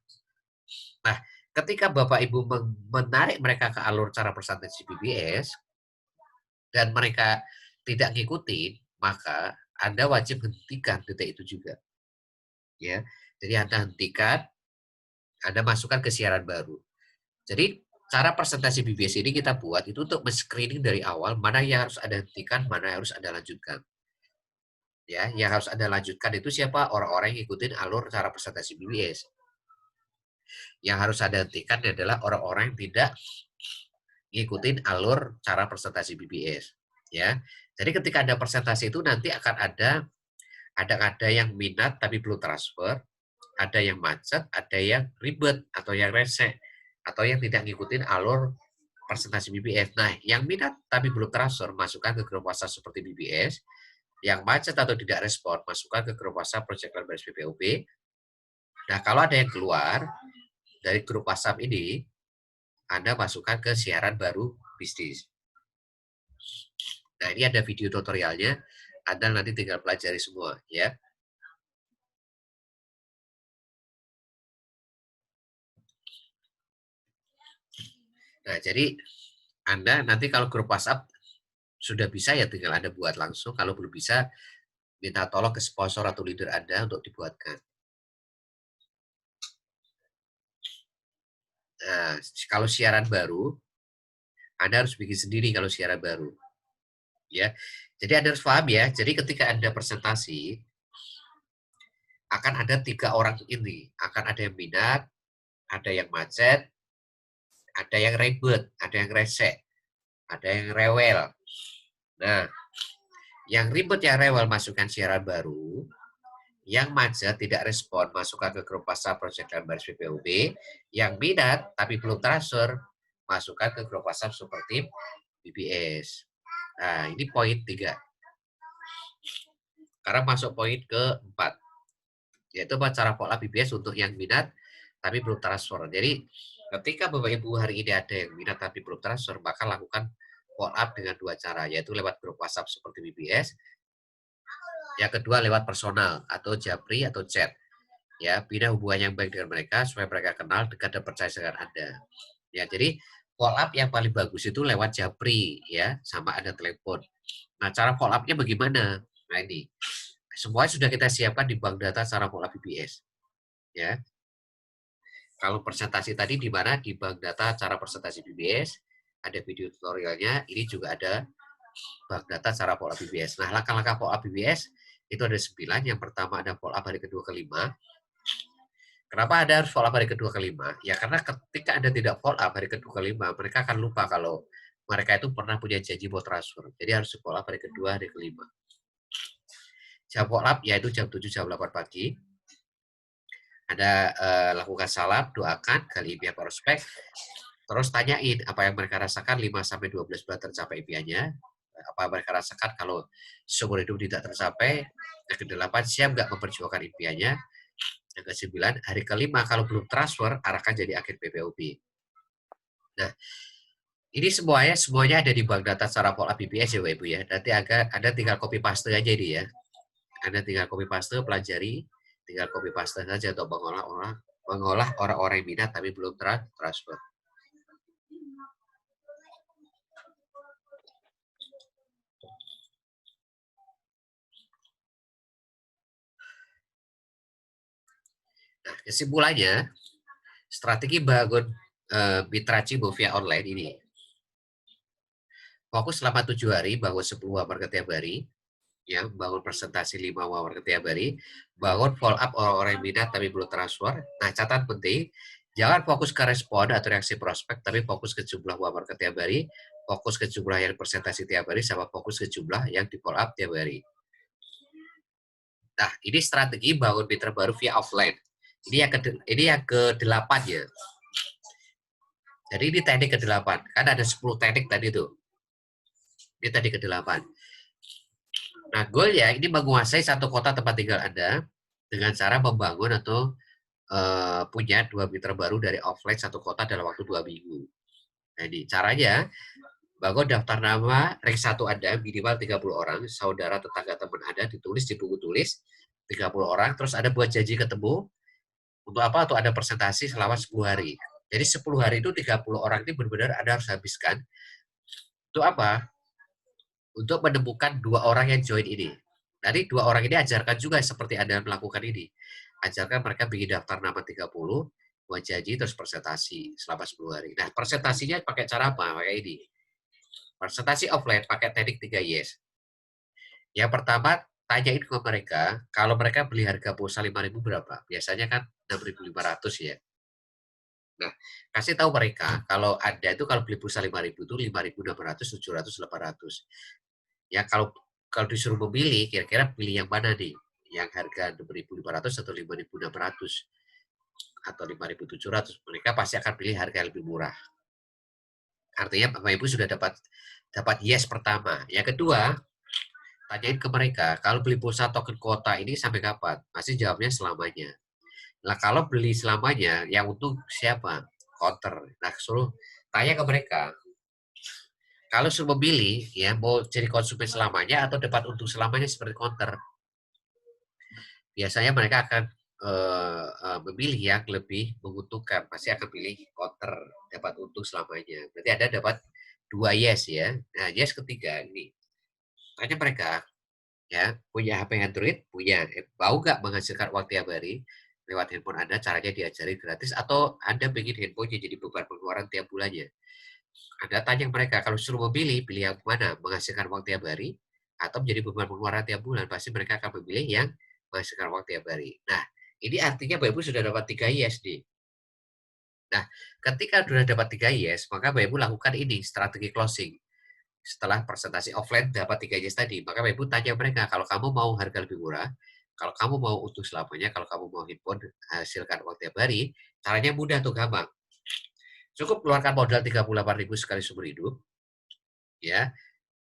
[SPEAKER 1] Nah, ketika Bapak Ibu menarik mereka ke alur cara presentasi BBS dan mereka tidak ngikutin, maka Anda wajib hentikan detik itu juga. Ya. Jadi Anda hentikan, Anda masukkan ke siaran baru. Jadi cara presentasi BBS ini kita buat itu untuk men-screening dari awal mana yang harus Anda hentikan, mana yang harus Anda lanjutkan. Ya, yang harus Anda lanjutkan itu siapa? Orang-orang yang ngikutin alur cara presentasi BBS. Yang harus Anda hentikan adalah orang-orang yang tidak ngikutin alur cara presentasi BBS. Ya, jadi ketika Anda presentasi itu nanti akan ada yang minat tapi belum transfer, ada yang macet, ada yang ribet atau yang rese, atau yang tidak ngikutin alur presentasi BBS. Nah, yang minat tapi belum transfer masukkan ke grup WhatsApp seperti BBS. Yang macet atau tidak respon, masukkan ke grup WhatsApp Project Learn Baris PPOB. Nah, kalau ada yang keluar dari grup WhatsApp ini, Anda masukkan ke siaran baru bisnis. Nah, ini ada video tutorialnya. Anda nanti tinggal pelajari semua, ya. Nah, jadi Anda nanti kalau grup WhatsApp sudah bisa ya tinggal Anda buat langsung. Kalau belum bisa, minta tolong ke sponsor atau leader Anda untuk dibuatkan. Nah, kalau siaran baru, Anda harus bikin sendiri kalau siaran baru. Ya, jadi Anda harus paham ya. Jadi ketika Anda presentasi, akan ada 3 orang ini. Akan ada yang minat, ada yang macet, ada yang ribet, ada yang rese, ada yang rewel. Nah, yang ribet, yang rewel masukkan siaran baru, yang macet tidak respon masukkan ke grup WhatsApp Project Learn Baris PPOB, yang minat tapi belum transfer masukkan ke grup WhatsApp seperti BBS. Nah, ini poin 3. Sekarang masuk poin ke-4, yaitu cara pola BBS untuk yang minat tapi belum transfer. Jadi, ketika Bapak Ibu hari ini ada yang minat tapi belum transfer, maka lakukan follow up dengan 2 cara, yaitu lewat grup WhatsApp seperti BBS. Yang kedua lewat personal atau japri atau chat. Ya, bina hubungan yang baik dengan mereka supaya mereka kenal, dekat dan percaya dengan Anda. Ya, jadi follow up yang paling bagus itu lewat japri ya, sama ada telepon. Nah, cara follow up-nya bagaimana? Nah, ini. Semua sudah kita siapkan di bank data cara follow up BBS. Ya. Kalau presentasi tadi di mana? Di bank data cara presentasi BBS, ada video tutorialnya, ini juga ada bank data cara follow up BBS. Nah, langkah-langkah follow up BBS itu ada 9. Yang pertama ada follow up hari kedua kelima. Kenapa Anda harus follow up hari kedua kelima? Ya karena ketika Anda tidak follow up hari kedua kelima, mereka akan lupa kalau mereka itu pernah punya janji mau transfer. Jadi harus follow up hari kedua, hari kelima. Jam follow up yaitu jam 7, jam 8 pagi. Anda lakukan salam, doakan, gali impian prospek, terus tanyain apa yang mereka rasakan 5-12 bulan tercapai impiannya, apa yang mereka rasakan kalau seumur hidup tidak tercapai, yang ke-8 siap nggak memperjuangkan impiannya, yang ke-9 hari kelima kalau belum transfer arahkan jadi agen PPOB. Nah, ini semuanya ada di bank data secara pola BBS ya Bapak Ibu ya. Nanti Anda tinggal copy paste aja ini ya. Anda tinggal copy paste, pelajari, tinggal copy paste saja untuk mengolah orang-orang yang minat tapi belum transfer. Nah, kesimpulannya, strategi bangun mitra Cimbo via online ini. Fokus selama 7 hari, bangun 10 market tiap hari. ya, bangun presentasi 5 wawasan tiap hari, bangun follow up orang-orang yang minat tapi belum transfer. Nah, catatan penting, jangan fokus ke respon atau reaksi prospek, tapi fokus ke jumlah wawasan tiap hari, fokus ke jumlah yang presentasi tiap hari, sama fokus ke jumlah yang di follow up tiap hari. Nah, ini strategi bangun mitra baru via offline. Ini yang ke-8 ya. Jadi ini teknik ke-8. Kan ada 10 teknik tadi tuh. Ini tadi ke-8. Nah, goalnya ini menguasai satu kota tempat tinggal Anda dengan cara membangun atau punya 2 mitra baru dari offline satu kota dalam waktu 2 minggu. Nah, ini caranya bangun daftar nama rank 1 Anda minimal 30 orang, saudara, tetangga, teman Anda ditulis di buku tulis 30 orang, terus Anda buat janji ketemu untuk apa? Atau ada presentasi selama 10 hari. Jadi 10 hari itu 30 orang ini benar-benar Anda harus habiskan untuk apa? Untuk menemukan 2 orang yang join ini. Dari 2 orang ini ajarkan juga seperti Anda melakukan ini. Ajarkan mereka bikin daftar nama 30, buat janji, terus presentasi selama 10 hari. Nah, presentasinya pakai cara apa? Pakai ini. Presentasi offline pakai teknik 3 yes. Yang pertama, tanyain ke mereka, kalau mereka beli harga pulsa 5.000 berapa? Biasanya kan 6.500 ya. Nah, kasih tahu mereka, kalau Anda itu kalau beli pulsa 5.000 itu 5.600, 700, 800. Ya, kalau disuruh memilih, kira-kira pilih yang mana nih? Yang harga 6.500 atau 5.600 atau 5.700? Mereka pasti akan pilih harga yang lebih murah. Artinya Bapak Ibu sudah dapat yes pertama. Yang kedua, tanyain ke mereka, kalau beli pulsa token kuota ini sampai kapan? Pasti jawabnya selamanya. Nah, kalau beli selamanya, yang untung siapa? Counter. Nah, suruh tanya ke mereka. Kalau suruh memilih, ya mau jadi konsumen selamanya atau dapat untung selamanya seperti counter. Biasanya mereka akan memilih yang lebih menguntungkan. Pasti akan pilih counter, dapat untung selamanya. Berarti Anda dapat 2 yes ya. Nah, yes ketiga ini. Tanya mereka, ya punya HP Android? Punya. Mau nggak menghasilkan uang tiap hari? Lewat handphone Anda, caranya diajari gratis, atau Anda ingin handphone jadi beban pengeluaran tiap bulannya. Anda tanya mereka, kalau suruh memilih, pilih yang mana? Menghasilkan uang tiap hari atau menjadi beban pengeluaran tiap bulan? Pasti mereka akan memilih yang menghasilkan uang tiap hari. Nah, ini artinya Bapak Ibu sudah dapat 3 yes nih. Nah, ketika sudah dapat 3 yes, maka Bapak Ibu lakukan ini, strategi closing. Setelah presentasi offline dapat 3 yes tadi, maka Bapak Ibu tanya mereka, kalau kamu mau harga lebih murah, kalau kamu mau untung selamanya, kalau kamu mau handphone hasilkan uang tiap hari, caranya mudah tuh, gampang. Cukup keluarkan modal 38.000 sekali seumur hidup, ya,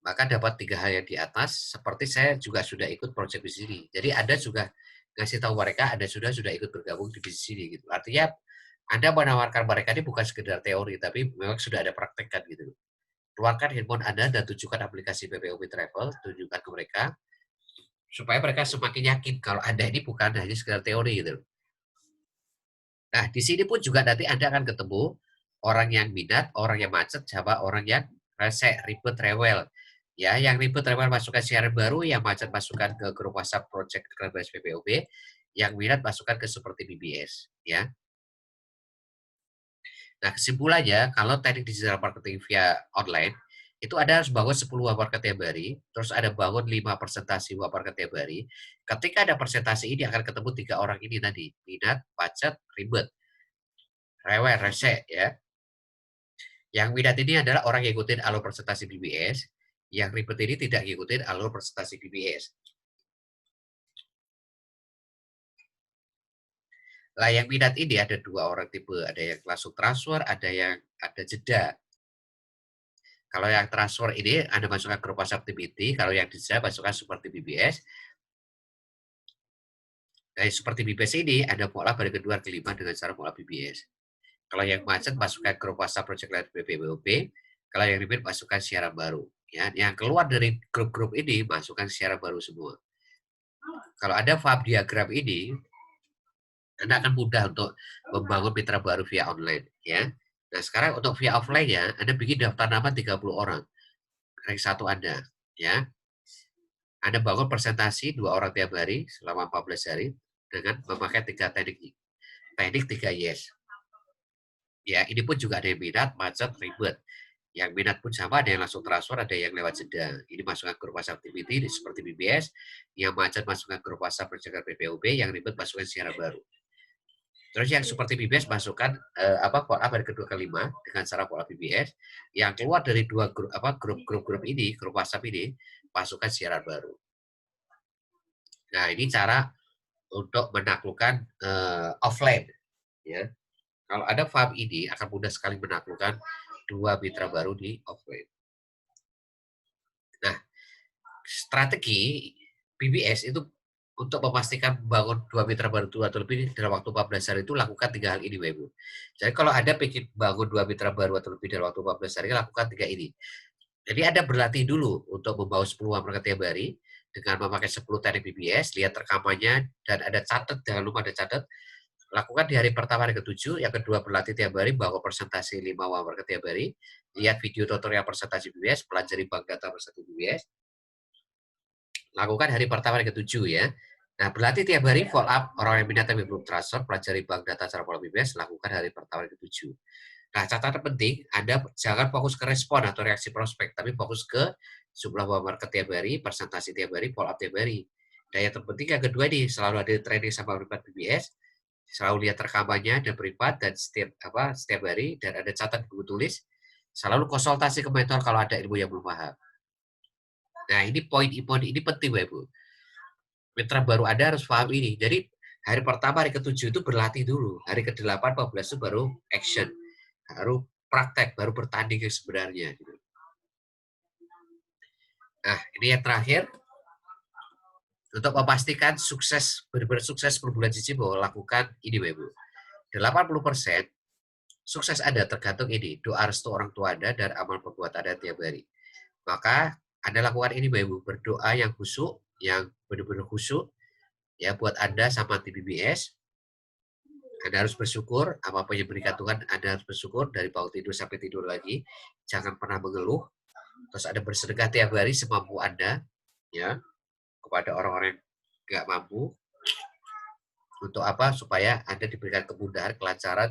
[SPEAKER 1] maka dapat 3 hal yang di atas. Seperti saya juga sudah ikut project bisnis ini. Jadi Anda juga ngasih tahu mereka Anda sudah ikut bergabung di bisnis ini gitu. Artinya Anda menawarkan mereka ini bukan sekedar teori, tapi memang sudah ada praktek kan gitu. Keluarkan handphone Anda dan tunjukkan aplikasi PPOP Travel, tunjukkan ke mereka supaya mereka semakin yakin kalau Anda ini bukan hanya sekedar teori gitu. Nah, di sini pun juga nanti Anda akan ketemu orang yang minat, orang yang macet, sama orang yang rese, ribet, rewel. Ya, yang ribet, rewel masukkan siaran baru, yang macet masukkan ke grup WhatsApp Project Kelas PPOB, yang minat masukkan ke seperti BBS. Ya. Nah, kesimpulannya, kalau teknik digital marketing via online, itu ada harus bangun 10 wawasan tiap hari, terus ada bangun 5 presentasi wawasan tiap hari. Ketika ada presentasi ini akan ketemu 3 orang ini tadi, minat, macet, ribet, rewel, rese, ya. Yang minat ini adalah orang yang ikutin alur presentasi BBS, yang ribet ini tidak ngikutin alur presentasi BBS. Lah yang minat ini ada 2 orang tipe, ada yang langsung transfer, ada yang ada jeda. Kalau yang transfer ini Anda masukkan grup WhatsApp tim inti, kalau yang jeda masukkan seperti BBS. Nah, seperti BBS ini Anda pola pada kedua, kelima dengan cara pola BBS. Kalau yang macet masukkan grup WhatsApp Project Lain BPWP, kalau yang ribet masukkan siaran baru. Ya, yang keluar dari grup-grup ini masukkan siaran baru semua. Kalau ada paham diagram ini, Anda akan mudah untuk membangun mitra baru via online. Ya. Nah, sekarang untuk via offline ya, Anda bikin daftar nama 30 orang. Rank 1 Anda. Ya. Anda bangun presentasi 2 orang tiap hari selama 14 hari dengan memakai 3 teknik. Teknik 3 yes. Ya, ini pun juga ada yang minat, macet, ribet. Yang minat pun sama, ada yang langsung transfer, ada yang lewat jeda. Ini masukkan grup WhatsApp activity seperti BBS, yang macet masukkan grup WhatsApp pencegahan PPOB, yang ribet masukkan siaran baru. Terus yang seperti BBS masukkan follow up dari kedua kelima dengan cara follow up BBS. Yang keluar dari dua grup ini, grup WhatsApp ini, masukkan siaran baru. Nah, ini cara untuk menaklukkan offline. Ya. Kalau ada paham ini, akan mudah sekali menaklukkan dua mitra baru di offline. Nah, strategi BBS itu untuk memastikan bangun dua mitra baru atau lebih dalam waktu 14 hari itu lakukan 3 hal ini, Bapak Ibu. Jadi kalau ada ingin bangun dua mitra baru atau lebih dalam waktu 14 hari, lakukan 3 ini. Jadi Anda berlatih dulu untuk membawa 10 market tiap hari dengan memakai 10 teknik BBS, lihat rekamannya dan ada catat, jangan lupa ada catat. Lakukan di hari pertama, hari ke-7, yang kedua berlatih tiap hari, bawa presentasi 5 market tiap hari, lihat video tutorial presentasi BBS, pelajari bank data presentasi BBS. Lakukan hari pertama, hari ke-7 ya. Nah, berlatih tiap hari, follow up orang yang minatnya belum transfer, pelajari bank data cara pola BBS, lakukan hari pertama, hari ke-7. Nah, catatan penting, Anda jangan fokus ke respon atau reaksi prospek, tapi fokus ke jumlah market tiap hari, presentasi tiap hari, follow up tiap hari. Dan yang terpenting yang kedua ini, selalu ada training sama privat BBS, selalu lihat rekamannya dan privat dan setiap hari, dan ada catat buku tulis, selalu konsultasi ke mentor kalau ada ilmu yang belum paham. Nah, ini poin ini penting, Bapak Ibu. Mitra baru Anda harus paham ini. Jadi, hari pertama, hari ke-7 itu berlatih dulu. Hari ke-8, 14 itu baru action. Baru praktek, baru bertanding yang sebenarnya. Nah, ini yang terakhir. Untuk memastikan sukses, benar-benar sukses per bulan cici, bahwa lakukan ini, Bapak Ibu. 80% sukses Anda tergantung ini, doa restu orang tua Anda dan amal perbuatan Anda tiap hari. Maka Anda lakukan ini, Bapak Ibu, berdoa yang khusyuk, yang benar-benar khusyuk, ya buat Anda sama tim BBS. Anda harus bersyukur, apa-apa yang diberikan Tuhan, Anda harus bersyukur dari bangun tidur sampai tidur lagi. Jangan pernah mengeluh. Terus Anda bersedekah tiap hari semampu Anda, ya, kepada orang-orang yang nggak mampu. Untuk apa? Supaya Anda diberikan kemudahan, kelancaran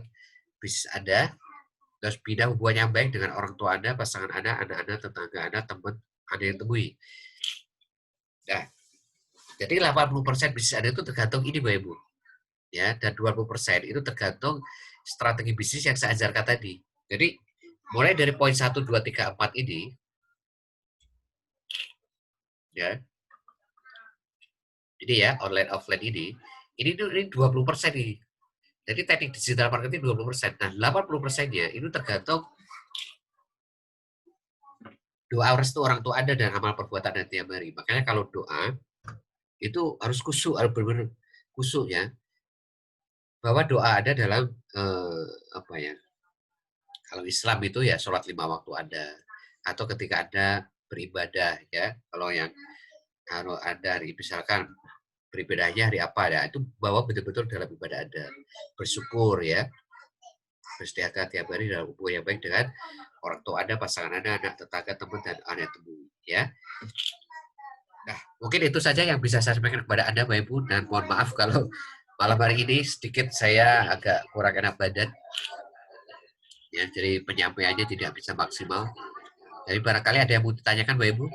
[SPEAKER 1] bisnis Anda, terus bina hubungan yang baik dengan orang tua Anda, pasangan Anda, anak-anak, tetangga Anda, teman Anda yang temui. Nah, jadi 80% bisnis Anda itu tergantung ini, Bapak Ibu. Ya, dan 20% itu tergantung strategi bisnis yang saya ajarkan tadi. Jadi, mulai dari poin 1, 2, 3, 4 ini, ya, ini ya, online offline ini 20% ini. Jadi teknik digital marketing 20%. Nah, 80%-nya itu tergantung doa restu orang tua Anda dan amal perbuatan Anda tiap hari. Makanya kalau doa itu harus khusyuk, harus benar-benar khusyuk ya. Bahwa doa ada dalam kalau Islam itu ya sholat 5 waktu Anda, atau ketika Anda beribadah ya. Kalau Anda misalkan beribadahnya hari apa ya, itu bawa betul-betul dalam ibadah Anda. Bersyukur ya. Bersedekah tiap hari dalam hubungan yang baik dengan orang tua Anda, pasangan Anda, anak tetangga, teman dan anak temui ya. Nah, mungkin itu saja yang bisa saya sampaikan kepada Anda, Bapak Ibu, dan mohon maaf kalau malam hari ini sedikit saya agak kurang enak badan. Ya, jadi penyampaiannya tidak bisa maksimal. Jadi barangkali ada yang mau ditanyakan, Bapak Ibu?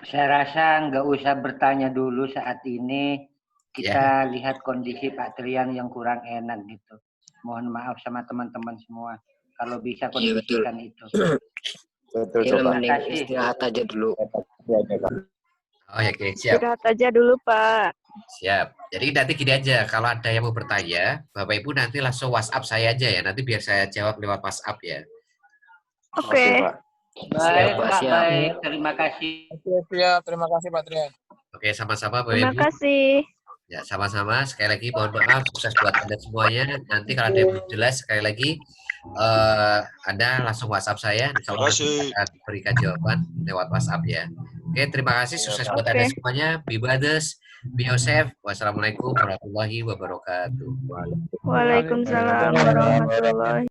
[SPEAKER 7] Saya rasa nggak usah bertanya dulu saat ini. Kita lihat kondisi Pak Trian yang kurang enak gitu. Mohon maaf sama teman-teman semua. Kalau bisa kondisikan itu.
[SPEAKER 6] Betul,
[SPEAKER 7] Terima kasih.
[SPEAKER 6] istirahat aja dulu.
[SPEAKER 1] Oh ya, oke, siap.
[SPEAKER 4] Istirahat aja dulu, Pak.
[SPEAKER 1] Siap. Jadi nanti gini aja, kalau ada yang mau bertanya, Bapak Ibu nanti langsung WhatsApp saya aja ya. Nanti biar saya jawab lewat WhatsApp ya.
[SPEAKER 4] Oke.
[SPEAKER 7] Baik,
[SPEAKER 6] Pak,
[SPEAKER 7] Pak,
[SPEAKER 6] siap.
[SPEAKER 7] baik. Terima kasih.
[SPEAKER 6] Siap, terima kasih Pak Trian.
[SPEAKER 1] Oke, sama-sama Bapak
[SPEAKER 4] Terima
[SPEAKER 1] Ibu.
[SPEAKER 4] kasih.
[SPEAKER 1] Ya, sama-sama. Sekali lagi mohon maaf, sukses buat Anda semuanya. Nanti kalau ada yang belum jelas, sekali lagi Anda langsung WhatsApp saya. Kalau nanti akan berikan jawaban lewat WhatsApp ya. Oke, terima kasih. Sukses buat Anda semuanya. Be brothers, be yourself. Wassalamualaikum warahmatullahi wabarakatuh.
[SPEAKER 4] Waalaikumsalam warahmatullahi